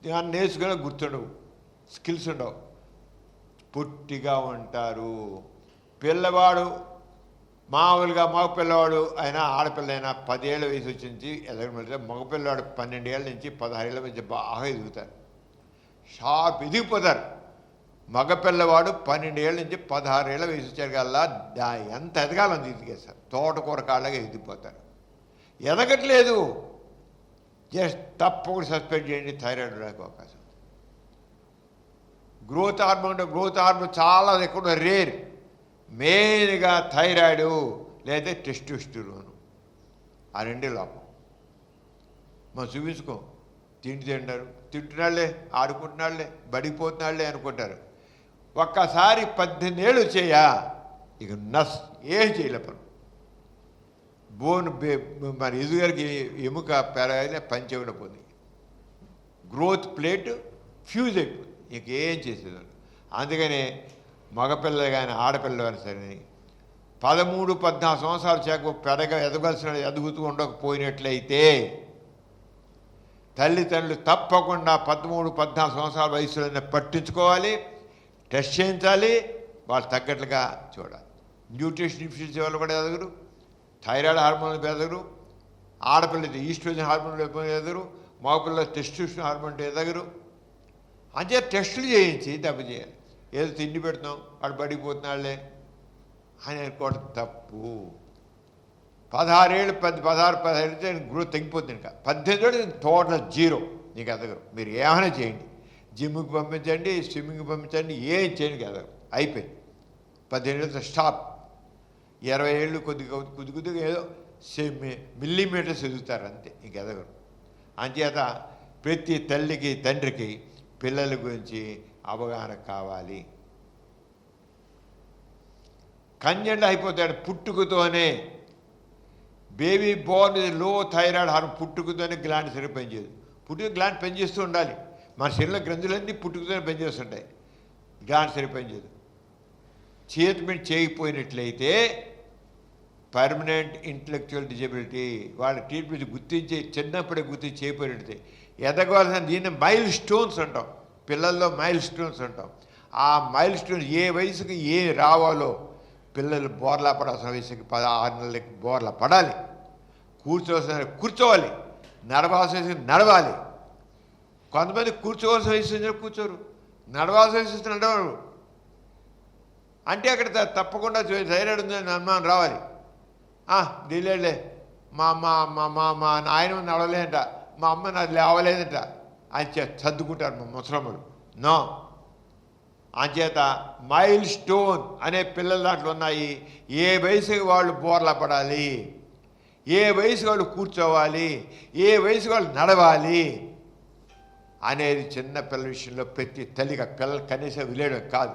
దాన్ని నేర్చుకునే గుర్తుండవు, స్కిల్స్ ఉండవు, పొట్టిగా ఉంటారు. పిల్లవాడు మామూలుగా మగ పిల్లవాడు అయినా ఆడపిల్ల అయినా 10 ఏళ్ళ వయసు వచ్చించి ఎదగబడితే, మగపిల్లవాడు 12 ఏళ్ళ నుంచి 16 ఏళ్ళ మధ్య బాగా ఎదుగుతారు, షార్ప్ ఎదిగిపోతారు. మగపిల్లవాడు 12 ఏళ్ళ నుంచి 16 ఏళ్ళ వయసు వచ్చారు కల్లా ఎంత ఎదగాలని ఎదిగేస్తారు, తోటకూర కాళ్ళగా ఎదిగిపోతారు. ఎదగట్లేదు, జస్ట్ తప్పకుండా సస్పెండ్ చేయండి, థైరాయిడ్ రాక అవకాశం. గ్రోత్ హార్మోన్ చాలా ఎక్కువ రేర్. మెయిన్గా థైరాయిడ్ లేదా టెస్టోస్టెరాన్, ఆ రెండే లోపం. మనం చూపించుకో, తింటున్నాళ్లే, ఆడుకుంటున్నాళ్లే, బడిపోతున్నాళ్లే అనుకుంటారు. ఒక్కసారి 18 ఏళ్ళు వచ్చాయా ఇక ఏం చేయలేపరు. బోన్ మరి ఎదుగారికి ఎముక పెరగానే పంచెవిడ పోతుంది, గ్రోత్ ప్లేట్ ఫ్యూజ్ అయిపోతుంది, ఇంకేం చేసేదాన్ని. అందుకనే మగపిల్లలు కానీ ఆడపిల్లలు కానీ సరే 13-14 సంవత్సరాలు చేక ఎదుగుతూ ఉండకపోయినట్లయితే తల్లిదండ్రులు తప్పకుండా 13-14 సంవత్సరాల వయసులోనే పట్టించుకోవాలి, టెస్ట్ చేయించాలి, వాళ్ళు తగ్గట్లుగా చూడాలి. న్యూట్రిషన్ డిఫిషియన్సీ వాళ్ళు కూడా ఎదగరు, థైరాయిడ్ హార్మోన్లు ఎదగరు, ఆడపిల్లలు ఈస్ట్రోజన్ హార్మోన్లు ఎదగరు, మగపిల్లలు టెస్టోస్టెరాన్ హార్మోన్ ఎదగరు. అంతే టెస్టులు చేయించి దెబ్బ చేయాలి. ఏదో తిండి పెడుతున్నాం వాడు పడిపోతున్నాళ్లే అని అనుకోవడం తప్పు. 16 ఏళ్ళు 15 గ్రోత్ తగ్గిపోతుంది. ఇంకా 18 ఏళ్ళు టోటల్ జీరో, నీకు ఎదగరు. మీరు ఏమైనా చేయండి, జిమ్కి పంపించండి, స్విమ్మింగ్కి పంపించండి, ఏం చేయండి ఎదగరు, అయిపోయింది. 18 ఏళ్ళతో స్టాప్. 20 ఏళ్ళు కొద్దిగా ఏదో మిల్లీమీటర్స్ ఎదుగుతారు అంతే, ఇంకెదగరు. అంచేత ప్రతి తల్లికి తండ్రికి పిల్లల గురించి అవగాహన కావాలి. కంజెంట్ అయిపోతాడు పుట్టుకతోనే. బేబీ బోర్న్ లో థైరాయిడ్ హార్మోన్ పుట్టుకతోనే గ్లాండ్ సరిగ్గా పనిచేయదు. పుట్టుక గ్లాండ్ పనిచేస్తూ ఉండాలి. మన శరీరంలో గ్రంథులన్నీ పుట్టుకతోనే పనిచేస్తుంటాయి, గ్లాండ్ సరిగ్గా పనిచేయదు. ట్రీట్మెంట్ చేయకపోయినట్లయితే పర్మనెంట్ ఇంటలెక్చువల్ డిజబిలిటీ, వాళ్ళ ట్రీట్మెంట్ గుర్తించి చిన్నప్పుడే గుర్తించి చేయకపోయినట్లయితే ఎదగవలసిన దీన్ని మైల్ స్టోన్స్ అంటాం, పిల్లల్లో మైల్ స్టోన్స్ అంటాం. ఆ మైల్ స్టోన్స్ ఏ వయసుకి ఏ రావాలో పిల్లలు బోర్లా పడాల్సిన వయసుకి 16 నెలలకి బోర్లా పడాలి, కూర్చోవలసిన కూర్చోవాలి, నడవాల్సిన వయసుకి నడవాలి. కొంతమంది కూర్చోవలసిన వయసు కూర్చోరు, నడవాల్సిన వయసు నడవరు. అంటే అక్కడ తప్పకుండా థైరాయిడ్ ఉందని అనుమానం రావాలి. ఢిల్లీలే మా మా మా మా మా నాయన నడవలేదంట, మా అమ్మ నాది లేవలేదంట అని సర్దుకుంటారు మా ముసలమ్మలు. నో, అంచేత మైల్ స్టోన్ అనే పిల్లల దాంట్లో ఉన్నాయి. ఏ వయసుకి వాళ్ళు బోర్లా పడాలి, ఏ వయసు వాళ్ళు కూర్చోవాలి, ఏ వయసు వాళ్ళు నడవాలి అనేది చిన్న పిల్లల విషయంలో ప్రతి తల్లిగా పిల్లలు కనీసం విలేయడం కాదు.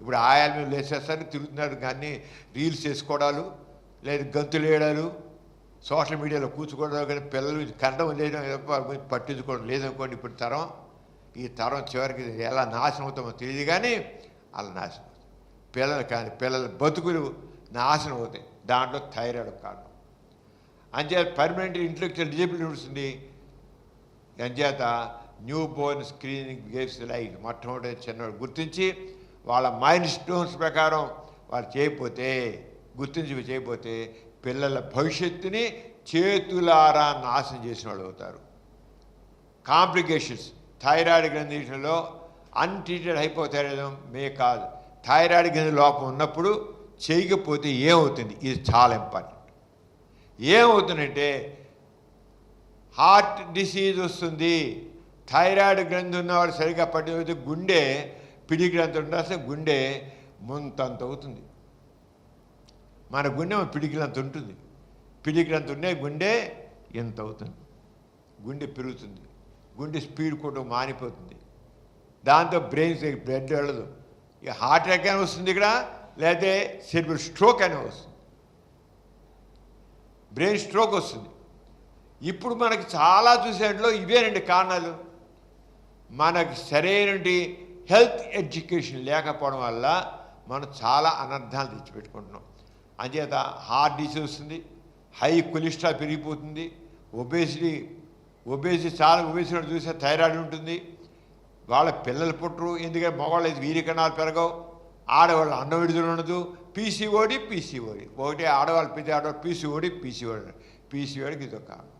ఇప్పుడు ఆయాల మీద లేచేస్తారు, తిరుగుతున్నాడు, కానీ రీల్స్ చేసుకోవడాలు, లేదు గంతులు వేయడాలు, సోషల్ మీడియాలో కూర్చుకోవడాలు, కానీ పిల్లలు కండం లేయడం పట్టించుకోవడం లేదనుకోండి. ఇప్పుడు ఈ తరం చివరికి ఎలా నాశనం అవుతామో తెలియదు, కానీ అలా నాశనం అవుతాయి పిల్లలు. కానీ పిల్లల బతుకులు నాశనం అవుతాయి, దాంట్లో థైరాయిడ్ కారణం. అంచేత పర్మనెంట్ ఇంటలెక్చువల్ డిజబిలిటీ ఉంటుంది. అంచేత new Born screening games like మొట్టమొదటి చిన్నవాడు గుర్తించి వాళ్ళ మైల్ స్టోన్స్ ప్రకారం వాళ్ళు చేయకపోతే పిల్లల భవిష్యత్తుని చేతులారా నాశనం చేసిన వాళ్ళు అవుతారు. కాంప్లికేషన్స్ థైరాయిడ్ గ్రంథి విషయంలో అన్ట్రీటెడ్ హైపోథైరాయిడిజం కాదు, థైరాయిడ్ గ్రంథి లోపం ఉన్నప్పుడు చేయకపోతే ఏమవుతుంది, ఇది చాలా ఇంపార్టెంట్. ఏమవుతుందంటే హార్ట్ డిసీజ్ వస్తుంది. థైరాయిడ్ గ్రంథి ఉన్నవాడు సరిగ్గా పట్టిపోతే గుండె పిడికిలంత ఉండాల్సిన గుండె ముంతంత అవుతుంది. మన గుండె పిడికిలంత ఉంటుంది, పిడికిలంత ఉండే గుండె ఎంత అవుతుంది, గుండె పెరుగుతుంది, గుండె స్పీడ్ కూడా మానిపోతుంది. దాంతో బ్లడ్ వెళ్ళదు. ఇక హార్ట్ అటాక్ అని వస్తుంది ఇక్కడ, లేకపోతే సెరిబ్రల్ స్ట్రోక్ అనే వస్తుంది, బ్రెయిన్ స్ట్రోక్ వస్తుంది. ఇప్పుడు మనకి చాలా చూసేట్లో ఇవేనండి కారణాలు. మనకి సరైనటువంటి హెల్త్ ఎడ్యుకేషన్ లేకపోవడం వల్ల మనం చాలా అనర్థాలు తెచ్చిపెట్టుకుంటున్నాం. అంచేత హార్ట్ డిసీజ్ వస్తుంది, హై కొలెస్ట్రాల్ పెరిగిపోతుంది, ఒబేసిటీ చాలా ఒబేసిటీ చూసే థైరాయిడ్ ఉంటుంది. వాళ్ళ పిల్లలు పుట్టరు, ఎందుకంటే మగవాళ్ళు వీర్యకణాలు పెరగవు, ఆడవాళ్ళు అన్నం విడుదల ఉండదు. పీసీఓడి ఒకటి ఆడవాళ్ళు పెద్ద ఆడవాళ్ళు పీసీఓడికి ఇదొక కారణం.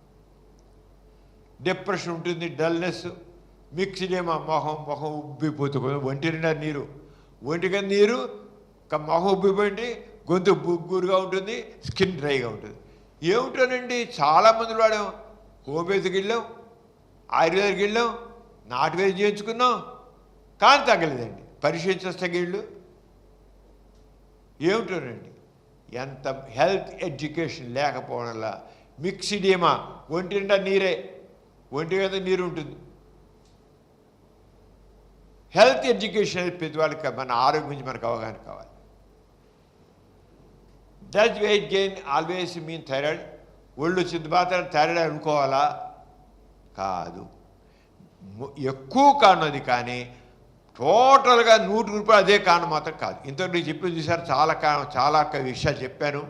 డిప్రెషన్ ఉంటుంది, డల్నెస్, మిక్స్డేమో మొహం ఉబ్బిపోతుంది, ఒంటిగా నీరు మొహం ఉబ్బిపోయింది, గొంతు బుగ్గురుగా ఉంటుంది, స్కిన్ డ్రైగా ఉంటుంది. ఏమిటోనండి చాలామంది వాడాం, హోమియోపతికి వెళ్ళాం, ఆయుర్వేదికి వెళ్ళాం, నాటు వైద్యం చేయించుకున్నాం, కానీ తగ్గలేదండి. పరిశీలించే వీళ్ళు ఏమిటోనండి, ఎంత హెల్త్ ఎడ్యుకేషన్ లేకపోవడం వల్ల మిక్స్డేమా, ఒంటి మీద నీరు ఉంటుంది. హెల్త్ ఎడ్యుకేషన్ అనేది ప్రతి వాళ్ళకి మన ఆరోగ్యం గురించి మనకు అవగాహన కావాలి. Does weight gain always mean thyroid? ఒళ్ళు వచ్చింది మాత్రం థైరాయిడ్ అనుకోవాలా? కాదు, ఎక్కువ కారణం అది, కానీ టోటల్గా 100% అదే కారణం మాత్రం కాదు. ఇంతవరకు చెప్పింది చూసారు, చాలా విషయాలు చెప్పాను.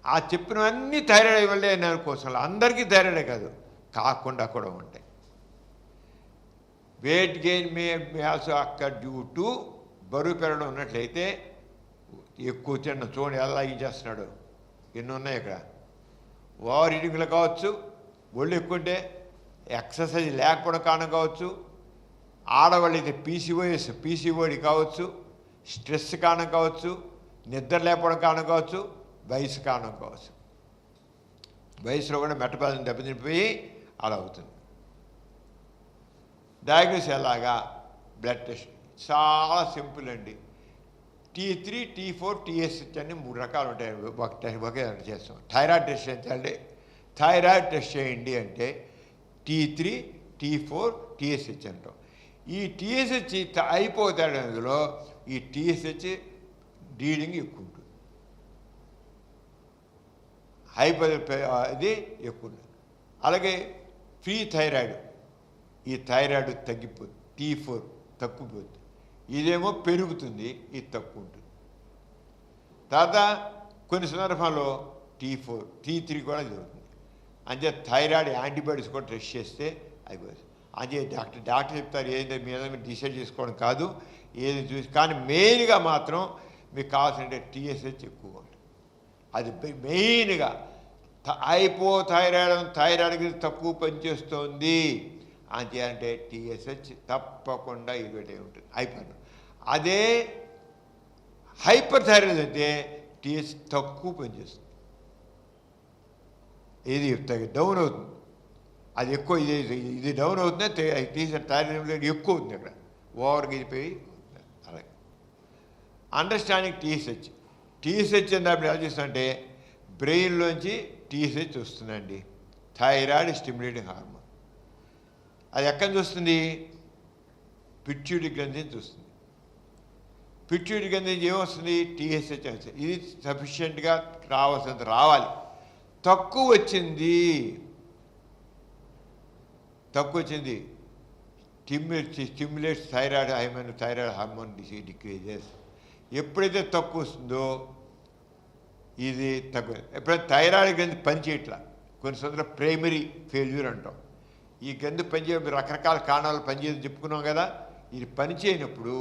ఆ చెప్పినవన్నీ థైరాయిడ్ వల్లే నేను అనుకోసం, అందరికీ థైరాయిడే కాదు, కాకుండా కూడా ఉంటాయి. Weight gain may also occur due to బరువు పెరగడం ఉన్నట్లయితే ఎక్కువ తిన్న చూడండి ఎలా చేస్తున్నాడు, ఎన్ని ఉన్నాయి ఇక్కడ. ఓవర్ ఈటింగ్లో కావచ్చు, ఒళ్ళు ఎక్కువ ఉంటే ఎక్సర్సైజ్ లేకపోవడం కారణం కావచ్చు, ఆడవాళ్ళు అయితే పీసీఓడి కావచ్చు, స్ట్రెస్ కారణం కావచ్చు, నిద్ర లేకపోవడం కారణం కావచ్చు, వయసు కారణం కావచ్చు. వయసులో కూడా మెటబాలిజం దెబ్బతినిపోయి అలా అవుతుంది. డయాగ్నోస్ ఎలాగా? బ్లడ్ టెస్ట్ చాలా సింపుల్ అండి. T3, T4, TSH అని 3 రకాలు ఉంటాయి. ఒకే చేస్తాం. థైరాయిడ్ టెస్ట్ చేయాలంటే థైరాయిడ్ టెస్ట్ చేయండి అంటే T3, T4, TSH అంటాం. ఈ TSH అయిపోతాడు, అందులో ఈ TSH రీడింగ్ ఎక్కువ ఉంటుంది, హైపర్ ఇది ఎక్కువ ఉంటుంది. అలాగే ఫ్రీ థైరాయిడ్, ఈ థైరాయిడ్ తగ్గిపోతుంది, T4 తగ్గిపోతుంది. ఇదేమో పెరుగుతుంది, ఇది తక్కువ ఉంటుంది. తర్వాత కొన్ని సందర్భాల్లో T4, T3 కూడా జరుగుతుంది. అంటే థైరాయిడ్ యాంటీబయాటిక్స్ కూడా టెస్ట్ చేస్తే అయిపోతుంది. అదే డాక్టర్ చెప్తారు ఏది మీద మీరు డిసైడ్ చేసుకోవడం కాదు, ఏది చూసి. కానీ మెయిన్గా మాత్రం మీకు కావాల్సింటే TSH ఎక్కువ ఉంటుంది. అది మెయిన్గా థైరాయిడ్ తక్కువ పనిచేస్తుంది అంటే TSH తప్పకుండా ఇరవై ఉంటుంది, అయిపోయింది. అదే హైపర్ థైరాయిడ్ అయితే TSH తక్కువ పనిచేస్తుంది, ఇది డౌన్ అవుతుంది. అది ఎక్కువ ఇది డౌన్ అవుతుంది, థైరాయిడ్ ఎక్కువ అవుతుంది, అక్కడ ఓవర్గా అయిపోయి. అలాగే అండర్స్టాండింగ్ TSH అన్నప్పుడు ఎలా చేస్తుందంటే బ్రెయిన్లోంచి TSH వస్తుందండి, థైరాయిడ్ స్టిమ్యులేటింగ్ హార్మోన్. అది ఎక్కడి నుంచి వస్తుంది? పిట్యూటరీ గ్రంథి నుంచి వస్తుంది. పిట్యూటరీ గ్రంథి నుంచి ఏమొస్తుంది? TSH వస్తుంది. ఇది సఫిషియెంట్గా రావాల్సినంత రావాలి. తక్కువ వచ్చింది స్టిమ్యులేట్స్ థైరాయిడ్ హార్మోన్ డిక్రీజెస్. ఎప్పుడైతే తక్కువ వస్తుందో ఇది తక్కువ. ఎప్పుడైతే థైరాయిడ్ గ్రంథి పనిచేయట్లా, కొన్ని సందర్భాలు ప్రైమరీ ఫెయిల్యూర్ అంటాం. ఈ గ్రంథి పనిచేయ రకరకాల కారణాలు పనిచేయని చెప్పుకున్నాం కదా. ఇది పనిచేయనప్పుడు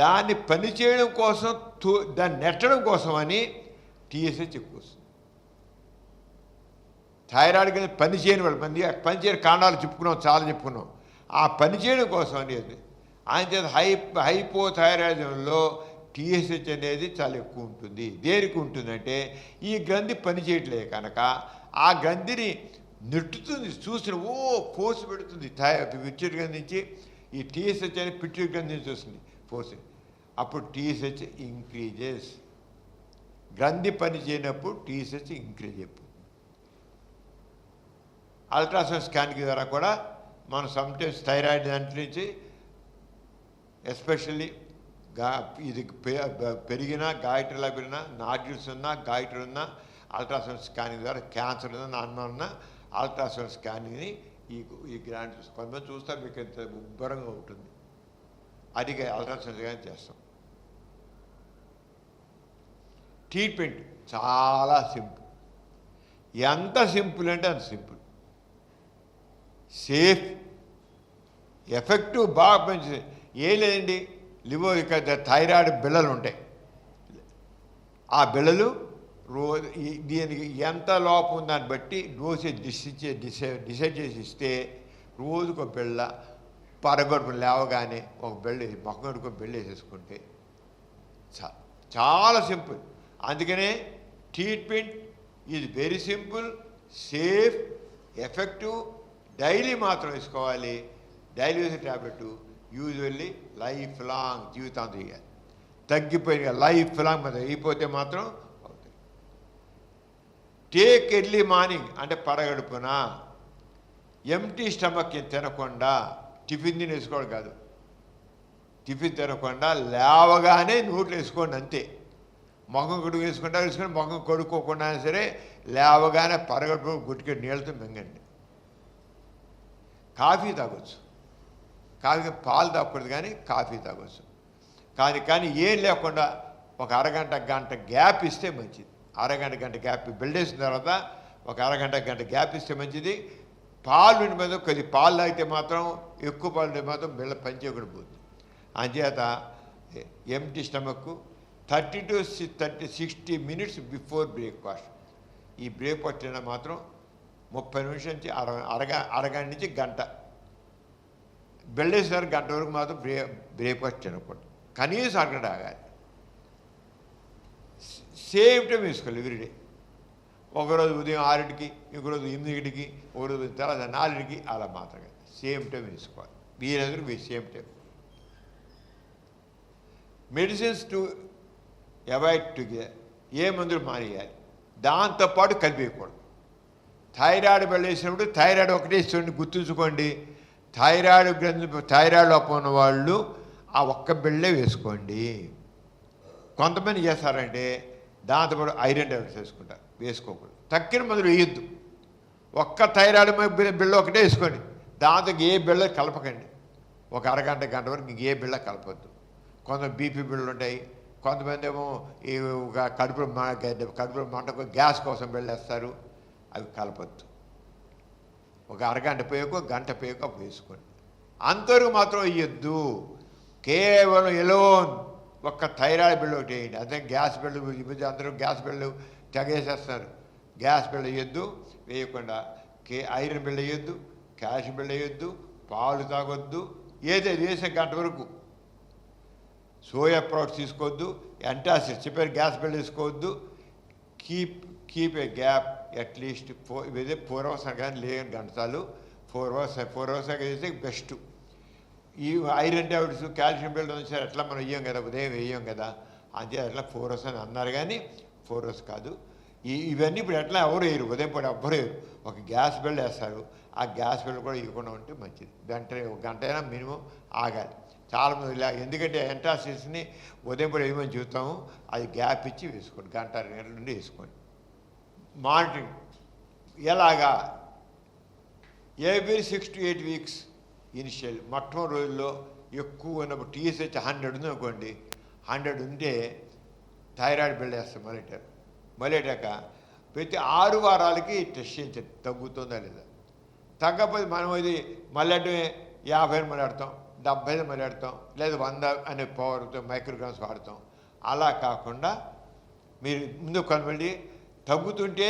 దాన్ని పనిచేయడం కోసం, దాన్ని నెట్టడం కోసం అని TSH ఎక్కువ వస్తుంది. థైరాయిడ్ గ్రంథి పనిచేయని వాళ్ళు పనిచేయని కారణాలు చాలా చెప్పుకున్నాం. ఆ పనిచేయడం కోసం అనేది ఆయన చేత హైపోథైరాయిజంలో TSH అనేది చాలా ఎక్కువ ఉంటుంది. దేనికి ఉంటుందంటే ఈ గ్రంథి పనిచేయట్లేదు కనుక ఆ గ్రంథిని నెట్టుతుంది, చూసిన ఫోర్స్ పెడుతుంది. పిట్యూటరీ గ్రంథి నుంచి ఈ TSH అని పిట్యూటరీ గ్రంథి నుంచి వస్తుంది ఫోర్స్. అప్పుడు TSH ఇంక్రీజెస్. గ్రంథి పని చేయనప్పుడు TSH ఇంక్రీజ్ అయిపోతుంది. అల్ట్రాసౌండ్ స్కానింగ్ ద్వారా కూడా మనం సమ్టైమ్స్ థైరాయిడ్ దాంట్లో నుంచి ఎస్పెషల్లీ ఇది పెరిగినా గాయటర్లా పెరిగినా, నాడ్యూల్స్ ఉన్నా, గాయటర్ ఉన్నా, అల్ట్రాసౌండ్ స్కానింగ్ ద్వారా క్యాన్సర్ ఉన్నా, అన్న ఉన్నా అల్ట్రాసౌండ్ స్కానింగ్ని ఈ గ్రాండ్ కొంతమంది చూస్తారు, మీకు ఎంత ఉబ్బరంగా ఉంటుంది. అది అల్ట్రాసౌండ్ స్కానింగ్ చేస్తాం. ట్రీట్మెంట్ చాలా సింపుల్. ఎంత సింపుల్ అంటే అంత సింపుల్. సేఫ్, ఎఫెక్టివ్, బాగా పనిచేస్తుంది. ఏం లేదండి, లివర్ ఇక్కడ థైరాయిడ్ బిళ్ళలు ఉంటాయి. ఆ బిళ్ళలు రోజు దీనికి ఎంత లోపం ఉందని బట్టి డోసేజ్ డిసైడ్ చేసి ఇస్తే రోజుకు ఒక బిళ్ళ పరగడుపు లేవగానే ఒక బిళ్ళ మొక్కడుకు బిళ్ళ వేసేసుకుంటే చాలా సింపుల్. అందుకనే ట్రీట్మెంట్ ఇది very simple, safe, effective. Daily మాత్రం వేసుకోవాలి. డైలీ వేసే ట్యాబ్లెట్ యూజువల్లీ లైఫ్ లాంగ్ జీవితాంతం చేయాలి. తగ్గిపోయిన లైఫ్ లాంగ్ మాత్రం అయిపోతే మాత్రం అవుతుంది. టేక్ ఎర్లీ మార్నింగ్ అంటే పరగడుపున ఎంటీ స్టమక్ తినకుండా, టిఫిన్ తిని వేసుకోవడం కాదు, టిఫిన్ తినకుండా లేవగానే నోట్లు వేసుకోండి అంతే. మొఖం కొడుకు వేసుకుంటా వేసుకొని మొఖం కొడుకోకుండా సరే లేవగానే పరగడుపు గుట్టికి నీళ్ళతో మింగండి. కాఫీ తాగొచ్చు, కాఫీ పాలు తాగకూడదు కానీ కాఫీ తాగొచ్చు. కానీ ఏం లేకుండా ఒక అరగంట గంట గ్యాప్ ఇస్తే మంచిది. అరగంట గంట గ్యాప్ బిల్డ్ చేసిన తర్వాత ఒక అరగంట గంట గ్యాప్ ఇస్తే మంచిది. పాలు మీద కొద్ది పాలు తాగితే మాత్రం, ఎక్కువ పాలు తాగితే మాత్రం బిళ్ళ పనిచేయకుండా పోతుంది. అంచేత empty stomach 30 to 60 minutes before breakfast. ఈ బ్రేక్ఫాస్ట్ తినడం మాత్రం 30 నిమిషం నుంచి అరగంట నుంచి గంట బెల్లేసారి గంట వరకు మాత్రం బ్రేక్ఫాస్ట్ తినకూడదు. కనీసం అరగంట ఆగాలి. సేమ్ టైం వేసుకోవాలి ఎవ్రీడే. ఒకరోజు ఉదయం 6కి, ఇంకొకరోజు 8కి, ఒకరోజు తర్వాత 4కి, అలా మాత్రమే సేమ్ టైం వేసుకోవాలి. వీరందరూ same time. Medicines avoid together, ఏ మందులు మానేయాలి, దాంతోపాటు కలిపేయకూడదు. థైరాయిడ్ బిళ్ళ వేసినప్పుడు థైరాయిడ్ ఒకటే ఇస్తుంది, గుర్తుంచుకోండి. థైరాయిడ్ లోపం ఉన్న వాళ్ళు ఆ ఒక్క బిళ్ళే వేసుకోండి. కొంతమంది చేస్తారంటే దాంతోపాటు ఐరన్ టాబ్లెట్స్ వేసుకుంటారు, వేసుకోకూడదు. తక్కిన మందులు వేయొద్దు, ఒక్క థైరాయిడ్ బిళ్ళ ఒకటే వేసుకోండి, దాంతో ఏ బిళ్ళ కలపకండి. ఒక అరగంట గంట వరకు ఏ బిళ్ళ కలపొద్దు. కొంత బీపీ బిళ్ళలు ఉంటాయి, కొంతమంది ఏమో ఈ కడుపులో మంటకు గ్యాస్ కోసం బిళ్ళేస్తారు, అవి కలపొద్దు. ఒక అరగంట పోయాకో గంట పోయాకో వేసుకోండి, అంతవరకు మాత్రం వేయొద్దు. కేవలం ఎలోన్ ఒక్క థైరాయిడ్ బిళ్ళ ఒకటి వేయండి. అదే గ్యాస్ బిళ్ళు, ఈ మధ్య అందరూ గ్యాస్ బిళ్ళు తెగేసేస్తున్నారు. గ్యాస్ బిళ్ళ వేయొద్దు, వేయకుండా ఐరన్ బిళ్ళ వేయొద్దు, క్యాల్షియం బిళ్ళ వేయొద్దు, పాలు తాగొద్దు. ఏదైతే వేసే గంట వరకు సోయా ప్రొడక్ట్స్ తీసుకోవద్దు, యాంటాసిడ్స్ చెప్పారు, గ్యాస్ బిళ్ళ వేసుకోవద్దు. Keep a gap at least 4 hours కానీ లేని గంట చాలు. 4 hours వేస్తే బెస్ట్. ఈ ఐరన్ టాబ్లెట్స్ కాల్షియం బిళ్ళ వచ్చారు అట్లా మనం వేయం కదా, ఉదయం వేయం కదా, అంతే అట్లా 4 hours అని అన్నారు, కానీ 4 hours కాదు. ఇవన్నీ ఇప్పుడు ఎట్లా ఎవరు వేయరు, ఉదయం పూట ఎవ్వరు వేయరు. ఒక గ్యాస్ బిళ్ళ వేస్తారు, ఆ గ్యాస్ బిళ్ళ కూడా ఇవ్వకుండా ఉంటే మంచిది. వెంటనే ఒక గంట అయినా మినిమం ఆగాలి. చాలామంది ఇలా, ఎందుకంటే యాంటాసిడ్స్ని ఉదయం పూట వేయమని చూస్తాము, అది గ్యాప్ ఇచ్చి వేసుకోండి, గంట 2 గంటల నుండి వేసుకోండి. మానిటరింగ్ ఎలాగా, ఎవ్రీ 6 to 8 weeks ఇనిషియల్ మొట్టమొదటి రోజుల్లో ఎక్కువ ఉన్నప్పుడు TSH 100 ఉంది అనుకోండి, 100 ఉంటే థైరాయిడ్ బిళ్ళ వేస్తాం మొదలెట్టాక ప్రతి 6 వారాలకి టెస్ట్ చేయించండి, తగ్గుతుందా లేదా. తగ్గకపోతే మనం ఇది మళ్ళీ 50 మళ్ళాడతాం, 70 మళ్ళాడతాం, లేదా 100 అనే పవర్తో మైక్రోగ్రామ్స్ వాడతాం. అలా కాకుండా మీరు ముందు కొంతమంది తగ్గుతుంటే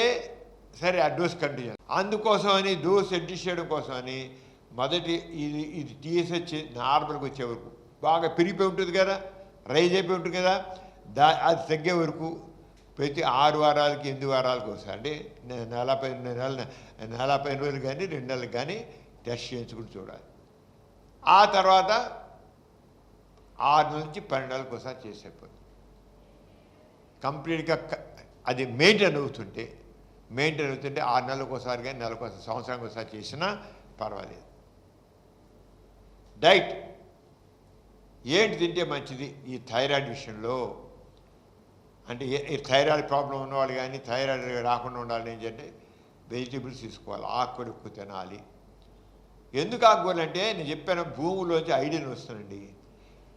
సరే ఆ డోస్ కంటిన్యూ, అందుకోసమని డోస్ అడ్జస్ట్ చేయడం కోసమని మొదటి ఇది TSH నార్మల్గా వచ్చే వరకు బాగా పెరిగిపోయి ఉంటుంది కదా, రైజ్ అయిపోయి ఉంటుంది కదా, అది తగ్గే వరకు ప్రతి 6 వారాలకి 8 వారాలకు వస్తాయి. అంటే 40 రోజులు కానీ 2 నెలలకు కానీ టెస్ట్ చేయించుకుని చూడాలి. ఆ తర్వాత 6 నుంచి 12 నెలలకు ఒకసారి చేసేపోతుంది. కంప్లీట్గా అది మెయింటైన్ అవుతుంటే 6 నెలలకు ఒకసారి కానీ నెలకు ఒకసారి, సంవత్సరానికి ఒకసారి చేసినా పర్వాలేదు. డైట్ ఏంటి తింటే మంచిది ఈ థైరాయిడ్ విషయంలో అంటే, థైరాయిడ్ ప్రాబ్లం ఉన్నవాళ్ళు కానీ థైరాయిడ్ రాకుండా ఉండాలి ఏంటంటే వెజిటేబుల్స్ తీసుకోవాలి, ఆకుకూర ఎక్కువ తినాలి. ఎందుకు ఆకుకూరలు అంటే నేను చెప్పాను, భూమిలోంచి ఐడిన్ వస్తుందండి.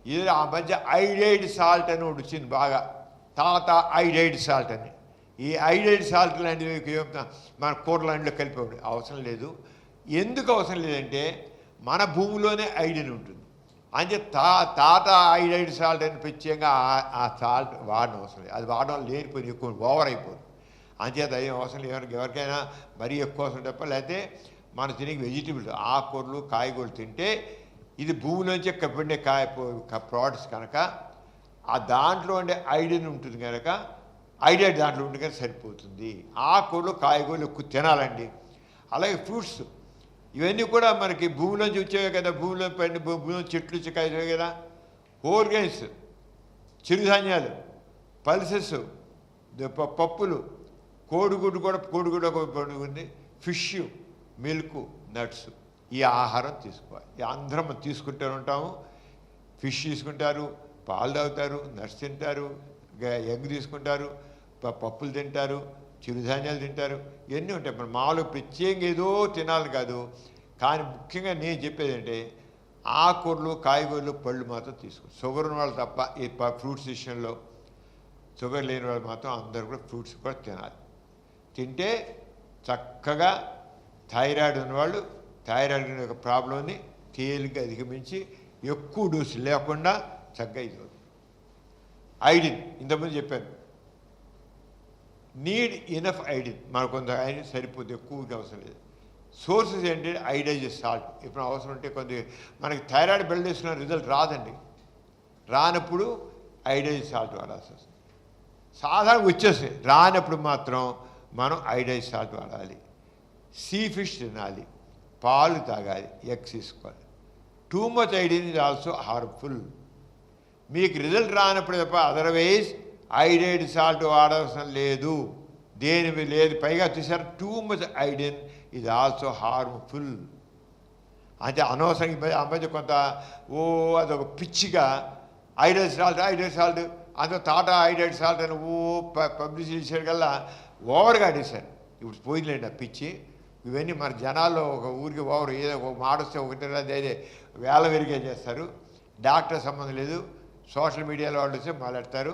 ఇది ఆ మధ్య ఐడైడ్ సాల్ట్ అని ఒకటి వచ్చింది బాగా, ఐడైడ్ సాల్ట్ అని. ఈ ఐడైడ్ సాల్ట్ లాంటివి మన కూరలాంటిలో కలిపి అవసరం లేదు. ఎందుకు అవసరం లేదంటే మన భూమిలోనే ఐడిన్ ఉంటుంది, అంటే ఐడైడ్ సాల్ట్ అని ప్రత్యేకంగా ఆ సాల్ట్ వాడడం అవసరం లేదు. అది వాడడం లేనిపోయింది, ఎక్కువ ఓవర్ అయిపోతుంది. అంచేత ఏం అవసరం లేదు. ఎవరికైనా మరీ ఎక్కువ అవసరం తప్ప, లేకపోతే మన తినే వెజిటబుల్స్ ఆకుకూరలు కాయగూరలు తింటే ఇది భూమిలోంచి పండే ప్రోడక్ట్స్ కనుక ఆ దాంట్లో ఉండే ఐడిన్ ఉంటుంది కనుక ఐడైడ్ దాంట్లో ఉంటే కనుక సరిపోతుంది. ఆకుకూరలు కాయగూరలు ఎక్కువ తినాలండి. అలాగే ఫ్రూట్స్ ఇవన్నీ కూడా మనకి భూమిలోంచి వచ్చేవే కదా, భూమిలో చెట్లు చిక్కాయి కదా. ఓర్గన్స్, చిరుధాన్యాలు, పల్సెస్, పప్పులు, కోడిగుడ్డు ఉంది, ఫిష్, మిల్క్, నట్స్, ఈ ఆహారం తీసుకోవాలి. అందరం తీసుకుంటూ ఉంటాము. ఫిష్ తీసుకుంటారు, పాలు తాగుతారు, నట్స్ తింటారు, ఎగ్ తీసుకుంటారు, పప్పులు తింటారు, చిరుధాన్యాలు తింటారు, ఇవన్నీ ఉంటాయి. మన మామూలుగా ప్రత్యేకంగా ఏదో తినాలి కాదు. కానీ ముఖ్యంగా నేను చెప్పేది అంటే ఆకుకూరలు కాయగూరలు పళ్ళు మాత్రం తీసుకోండి. షుగర్ ఉన్న వాళ్ళు తప్ప ఈ ఫ్రూట్స్ విషయంలో, షుగర్ లేని వాళ్ళు మాత్రం అందరూ కూడా ఫ్రూట్స్ కూడా తినాలి. తింటే చక్కగా థైరాయిడ్ ఉన్నవాళ్ళు థైరాయిడ్ యొక్క ప్రాబ్లంని తేలిగ్గా అధిగమించి ఎక్కువ డోసు లేకుండా చక్కగా ఇది అవుతుంది. ఐడిన్ ఇంతకుముందు చెప్పాను, నీడ్ ఇనఫ్ ఐడిన్. మనకు కొంత ఐడిన్ సరిపోతుంది, ఎక్కువగా అవసరం లేదు. సోర్సెస్ ఏంటంటే ఐడైజ్ సాల్ట్. ఇప్పుడు అవసరం ఉంటే మనకి థైరాయిడ్ బిల్డ్ చేసుకున్న రిజల్ట్ రాదండి. రానప్పుడు ఐడైజ్ సాల్ట్ వాడాల్సి వస్తుంది. సాధారణంగా వచ్చేస్తాయి, రానప్పుడు మాత్రం మనం ఐడైజ్ సాల్ట్ వాడాలి. సీ ఫిష్ తినాలి, పాలు తాగాలి, ఎగ్స్ తీసుకోవాలి. Too much iodine is also harmful. మీకు రిజల్ట్ రానప్పుడు తప్ప అదర్వైజ్ ఐడైడ్ సాల్ట్ వాడవలసిన లేదు, దేని లేదు. పైగా చూసారు, టూ మచ్ ఐడిన్ ఇది ఆల్సో హార్మ్ఫుల్. అంటే అనవసరంగా ఆ మధ్య కొంత అదొక పిచ్చిగా ఐడైడ్ సాల్ట్ అందులో టాటా ఐడైడ్ సాల్ట్ అని పబ్లిసిటీ చేసాడు కల్లా ఓవర్గా ఆడేశారు. ఇప్పుడు పోయిందండి ఆ పిచ్చి. ఇవన్నీ మన జనాల్లో ఒక ఊరికి ఓవర్, ఏదో ఒక మాడొస్తే ఒకటి అదే వేల వెరిగే చేస్తారు. డాక్టర్ సంబంధం లేదు, సోషల్ మీడియాలో వాళ్ళు వస్తే మాట్లాడతారు.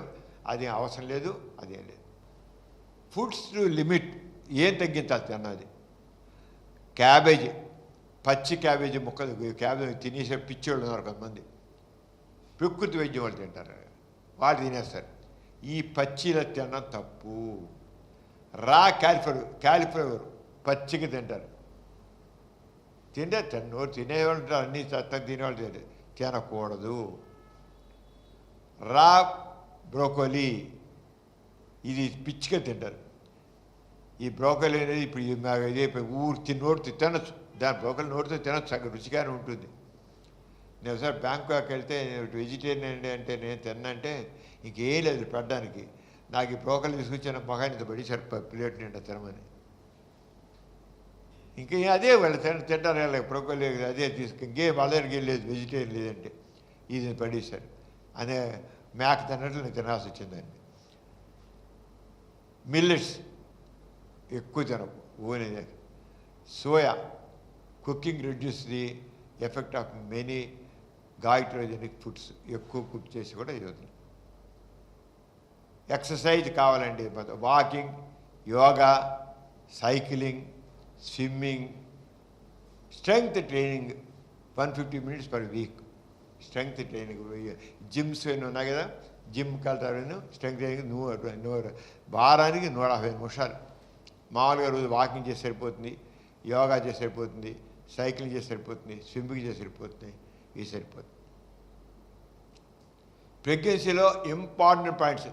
అది అవసరం లేదు, అదేం లేదు. Foods to limit. ఏం తగ్గించాలి తిన్నది? క్యాబేజీ, పచ్చి క్యాబేజీ ముక్కలు, క్యాబేజీ తినేసే పిచ్చోళ్ళు ఉన్నారు కొంతమంది. ప్రకృతి వైద్యం వాళ్ళు తింటారు, వాళ్ళు తినేస్తారు. ఈ పచ్చిలో తినడం తప్పు. రా క్యాలిఫ్లవర్ పచ్చిగా తింటారు. నోరు తినేవాళ్ళు ఉంటారు, అన్నీ చక్కగా తినేవాళ్ళు తినకూడదు. రా బ్రోకోలీ ఇది పిచ్చిగా తింటారు. ఈ బ్రోకోలీ అనేది ఇప్పుడు ఇదే నోటితో తినచ్చు. దాని బ్రోకోలీ నోటితో తినచ్చు, అక్కడ రుచిగానే ఉంటుంది. నేను ఒకసారి బ్యాంకాక్ వెళ్తే వెజిటేరియన్ అంటే నేను తిన్నంటే ఇంకేం లేదు పెట్టడానికి. నాకు ఈ బ్రోకోలీ తీసుకొచ్చిన మగానితో పడి ప్లేట్ నిండా తినమని. ఇంకా అదే వాళ్ళు తింటారు, వాళ్ళకి బ్రోకోలీ అదే ఇంకేం వాళ్ళకి లేదు, వెజిటేరియన్ లేదంటే ఇది పడేశారు. అనే మేక తిన్నట్లు నేను తినాల్సి వచ్చిందండి. మిల్లెట్స్ ఎక్కువ తినకు. ఓనే soya cooking reduce the effect of many goitrogenic foods. ఎక్కువ కుక్ చేసి కూడా ఇది. ఎక్సర్సైజ్ కావాలండి, walking, yoga, cycling, swimming, strength training 150 minutes per week. Strength training gyms అన్నీ ఉన్నాయి కదా, జిమ్కి వెళ్తారు. స్ట్రెంగ్త్ ట్రైనింగ్ వారానికి 150 నిమిషాలు. మామూలుగా రోజు వాకింగ్ చేసి సరిపోతుంది, యోగా చేసి సరిపోతుంది, సైక్లింగ్ చేసి సరిపోతుంది, స్విమ్మింగ్ చేసి సరిపోతుంది, ఇది సరిపోతుంది. ప్రెగ్నెన్సీలో important points.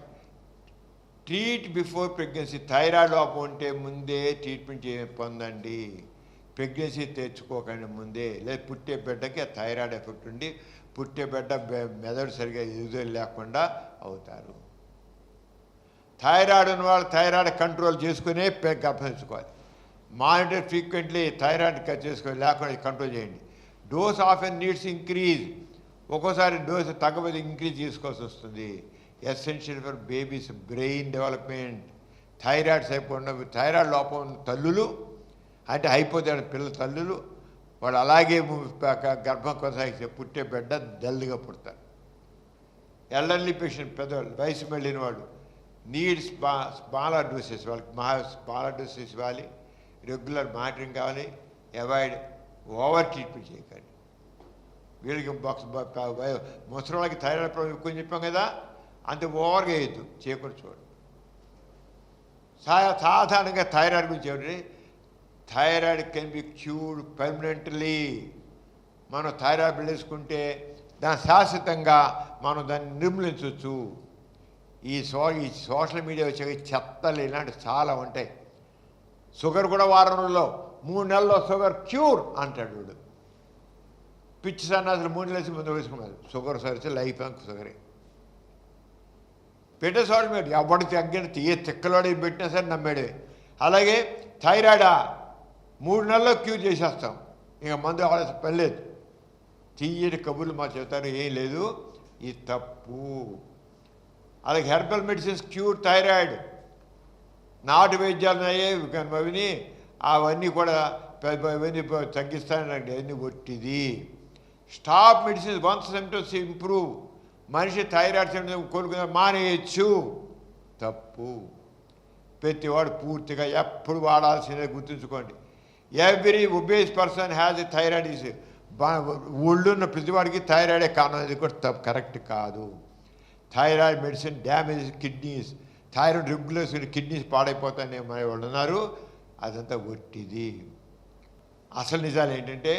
Treat before pregnancy. Thyroid లోపం ఉంటే ముందే ట్రీట్మెంట్ పొందండి. ప్రెగ్నెన్సీ తెచ్చుకోకండి ముందే. లేదా పుట్టే బిడ్డకి ఆ థైరాయిడ్ ఎఫెక్ట్ ఉండి పుట్టే బిడ్డ మెదడు సరిగా ఎదుగుదల లేకుండా అవుతారు. థైరాయిడ్ ఉన్న వాళ్ళు థైరాయిడ్ కంట్రోల్ చేసుకునే గర్భం తెచ్చుకోవాలి. మానిటర్ ఫ్రీక్వెంట్లీ థైరాయిడ్ చేసుకోవాలి, లేకుండా కంట్రోల్ చేయండి. Dose often needs increase. ఒక్కోసారి డోస్ తగ్గబోతే ఇంక్రీజ్ చేసుకోవాల్సి వస్తుంది. Essential for babies brain development. Thyroid లోపం ఉన్న తల్లులు అంటే హైపోథైరాయిడ్ పిల్లల తల్లులు వాళ్ళు అలాగే గర్భం కొనసాగిస్తే పుట్టే బిడ్డ డల్గా పుడతారు. ఎల్డర్లీ పేషెంట్, పెద్దవాళ్ళు, వయసు వెళ్ళిన వాళ్ళు నీడ్స్ స్మాలర్ డోసెస్. వాళ్ళకి స్మాలర్ డోసెస్ ఇవ్వాలి. రెగ్యులర్ మానిటరింగ్ కావాలి. అవాయిడ్ ఓవర్ ట్రీట్మెంట్ చేయకండి. వీళ్ళకి ముసలి వాళ్ళకి థైరాయిడ్ ప్రాబ్లం ఎక్కువ చెప్పాం కదా, అంత ఓవర్గా వేయద్దు, చేయకుండా చూడండి. సాధారణంగా థైరాయిడ్ గురించి ఏమిటి? Thyroid can be cured permanently. మనం థైరాయిడ్ వేసుకుంటే దాన్ని శాశ్వతంగా మనం దాన్ని నిర్మూలించవచ్చు. ఈ సోషల్ మీడియా వచ్చే చెత్తలు ఇలాంటివి చాలా ఉంటాయి. షుగర్ కూడా వారం రోజుల్లో 3 నెలల్లో షుగర్ క్యూర్ అంటాడు వీడు. పిచ్చి సన్నాసులు 3 నెలలు ముందు వేసుకున్నారు. షుగర్ సరిస్తే లైఫ్ అంక్ షుగరే. పెట్టే సోషల్ మీడియా ఎవడు తగ్గిన ఏ తిక్కలోడి పెట్టినా సరే నమ్మేడే. అలాగే థైరాయిడా 3 నెలల్లో క్యూర్ చేసేస్తాం, ఇక మందు ఆడాల్సిన పని లేదు. తీయని కబుర్లు మా చెబుతారు, ఏం లేదు, ఇది తప్పు. అలాగే హెర్బల్ మెడిసిన్స్ క్యూర్ థైరాయిడ్. నాటు వైద్యాలు అవి అవన్నీ కూడా అవన్నీ తగ్గిస్తానండి, అవన్నీ ఒట్టిది. Stop medicines once symptoms improve. మనిషి థైరాయిడ్ సిమ్టమ్స్ కోలుకున్న మానేయచ్చు, తప్పు. ప్రతివాడు పూర్తిగా ఎప్పుడు వాడాల్సిందే గుర్తుంచుకోండి. Every obese person has a thyroid issue. ఒళ్ళున్న ప్రతివాడికి థైరాయిడే కారణం, అది కూడా తప్పు, కరెక్ట్ కాదు. Thyroid medicine damage kidneys. Thyroid regulars kidneys పాడైపోతాయని వాళ్ళు ఉన్నారు, అదంతా ఒట్టిది. అసలు నిజాలు ఏంటంటే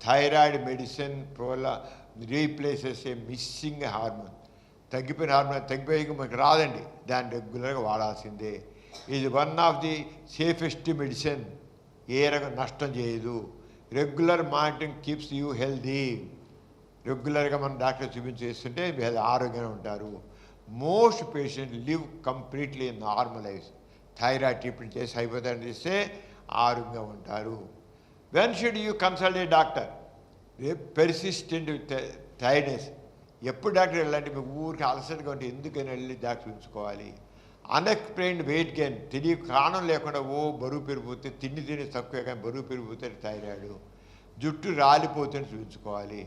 థైరాయిడ్ మెడిసిన్ వల్ల రీప్లేసెస్ ఏ మిస్సింగ్ హార్మోన్. తగ్గిపోయిన హార్మోన్ తగ్గిపోయి మనకు రాదండి, దాన్ని రెగ్యులర్గా వాడాల్సిందే. ఇది one of the safest medicine. ఏ రకం నష్టం చేయదు. Regular monitoring keeps you healthy. రెగ్యులర్గా మనం డాక్టర్ చూపించి చేస్తుంటే ఆరోగ్యంగా ఉంటారు. Most patient live completely normal life. Thyroid treatment చేసి హైపోథైరాయిడ్ చేస్తే ఆరోగ్యంగా ఉంటారు. When should you consult a doctor? Persistent tiredness. ఎప్పుడు డాక్టర్ వెళ్ళాలంటే మీకు ఊరికి అలసటగా ఉంటే ఎందుకని వెళ్ళి డాక్టర్ ఉంచుకోవాలి. అన్ఎక్స్ప్లెయిన్డ్ వెయిట్ గెయిన్, కారణం లేకుండా బరువు పెరిగిపోతే, తిండి తక్కువ కానీ బరువు పెరిగిపోతే థైరాయిడ్. జుట్టు రాలిపోతే చూపించుకోవాలి.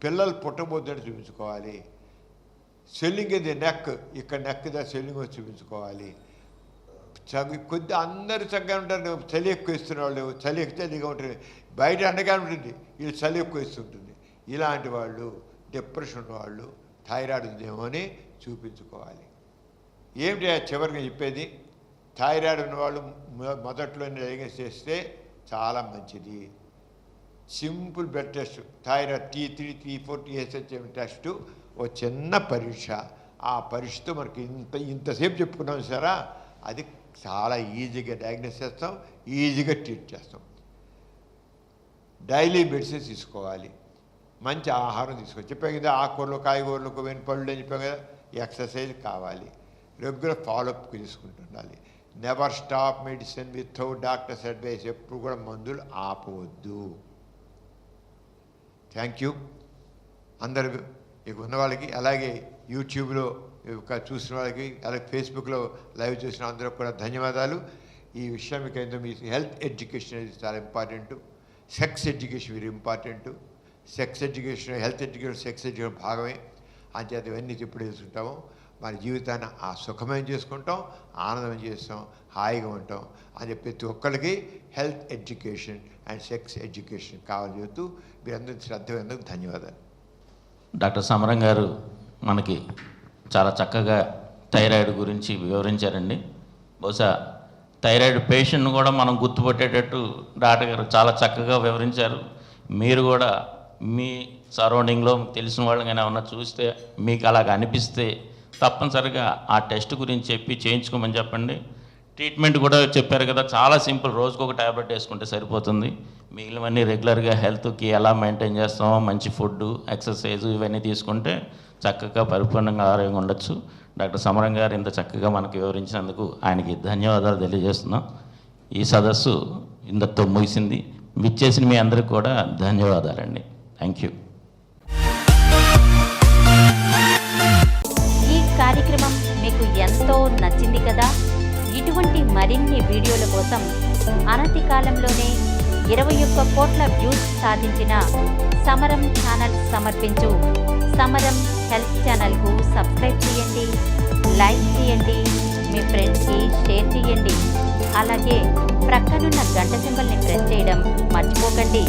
పిల్లలు పుట్టబోతే చూపించుకోవాలి. స్వెల్లింగ్ ఇది నెక్, ఇక్కడ నెక్ దా స్వెల్లింగ్ వచ్చి చూపించుకోవాలి. కొద్ది అందరూ చక్కగా ఉంటారు. చలి ఎక్కువ ఇస్తున్న వాళ్ళు చలిగా ఉంటుంది, బయట ఎండగా ఉంటుంది, వీళ్ళు చలి ఎక్కువ ఇస్తుంటుంది. ఇలాంటి వాళ్ళు, డిప్రెషన్ వాళ్ళు థైరాయిడ్ ఉందేమో అని చూపించుకోవాలి. ఏమిటి చివరిగా చెప్పేది, థైరాయిడ్ ఉన్నవాళ్ళు మొదట్లో డయాగ్నోస్ చేస్తే చాలా మంచిది. Simple blood test, thyroid T3, T4, TSH test, ఓ చిన్న పరీక్ష. ఆ పరీక్షతో మనకి ఇంతసేపు చెప్పుకున్నాం సారా, అది చాలా ఈజీగా డయాగ్నోస్ చేస్తాం, ఈజీగా ట్రీట్ చేస్తాం. డైలీ మెడిసిన్స్ తీసుకోవాలి, మంచి ఆహారం తీసుకోవాలి. చెప్పాం కదా, ఆకుకూరలు, కాయగూరలు, పళ్ళు అని చెప్పాం కదా. ఎక్సర్సైజ్ కావాలి, రెగ్యులర్ ఫాలోఅప్ తీసుకుంటుండాలి. Never stop medicine without doctor's advice. ఎప్పుడు కూడా మందులు ఆపవద్దు. థ్యాంక్ యూ అందరు ఇక ఉన్న వాళ్ళకి, అలాగే యూట్యూబ్లో చూసిన వాళ్ళకి, అలాగే ఫేస్బుక్లో లైవ్ చూసిన అందరికి కూడా ధన్యవాదాలు. ఈ విషయం మీకు ఏంటో, మీ హెల్త్ ఎడ్యుకేషన్ అనేది చాలా important. Sex education very important. Sex education, health education, sex education భాగమే. అంచేత ఇవన్నీ ఇప్పుడు తెలుసుకుంటాము. మన జీవితాన్ని సుఖమయం చేసుకుంటాం, ఆనందం చేస్తాం, హాయిగా ఉంటాం అని చెప్పి ప్రతి ఒక్కరికి health education and sex education కావాలని చెబుతూ మీరందరూ శ్రద్ధమైనందుకు ధన్యవాదాలు. డాక్టర్ సమరం గారు మనకి చాలా చక్కగా థైరాయిడ్ గురించి వివరించారండి. బహుశా థైరాయిడ్ పేషెంట్ను కూడా మనం గుర్తుపట్టేటట్టు డాక్టర్ గారు చాలా చక్కగా వివరించారు. మీరు కూడా మీ సరౌండింగ్లో తెలిసిన వాళ్ళని ఏమన్నా చూస్తే, మీకు అలాగ అనిపిస్తే తప్పనిసరిగా ఆ టెస్ట్ గురించి చెప్పి చేయించుకోమని చెప్పండి. ట్రీట్మెంట్ కూడా చెప్పారు కదా, చాలా సింపుల్. రోజుకు ఒక ట్యాబ్లెట్ వేసుకుంటే సరిపోతుంది. మిగిలినవన్నీ రెగ్యులర్గా హెల్త్కి ఎలా మెయింటైన్ చేస్తామో, మంచి ఫుడ్, ఎక్సర్సైజు ఇవన్నీ తీసుకుంటే చక్కగా పరిపూర్ణంగా ఆరోగ్యంగా ఉండొచ్చు. డాక్టర్ సమరం గారు ఇంత చక్కగా మనకు వివరించినందుకు ఆయనకి ధన్యవాదాలు తెలియజేస్తున్నాం. ఈ సదస్సు ఇంతతో ముగిసింది. విచ్చేసిన మీ అందరికీ కూడా ధన్యవాదాలండి. Thank you. ఈ కార్యక్రమం మీకు ఎంతో నచ్చింది కదా. ఇటువంటి మరిన్ని వీడియోల కోసం అనతి కాలంలోనే 21 కోట్ల వ్యూస్ సాధించిన సమరం ఛానల్ సమర్పించు సమరం హెల్త్ ఛానల్కు సబ్స్క్రైబ్ చేయండి, లైక్ చేయండి, మీ ఫ్రెండ్స్కి షేర్ చేయండి. అలాగే ప్రక్కనున్న గంట సింబల్ని ప్రెస్ చేయడం మర్చిపోకండి.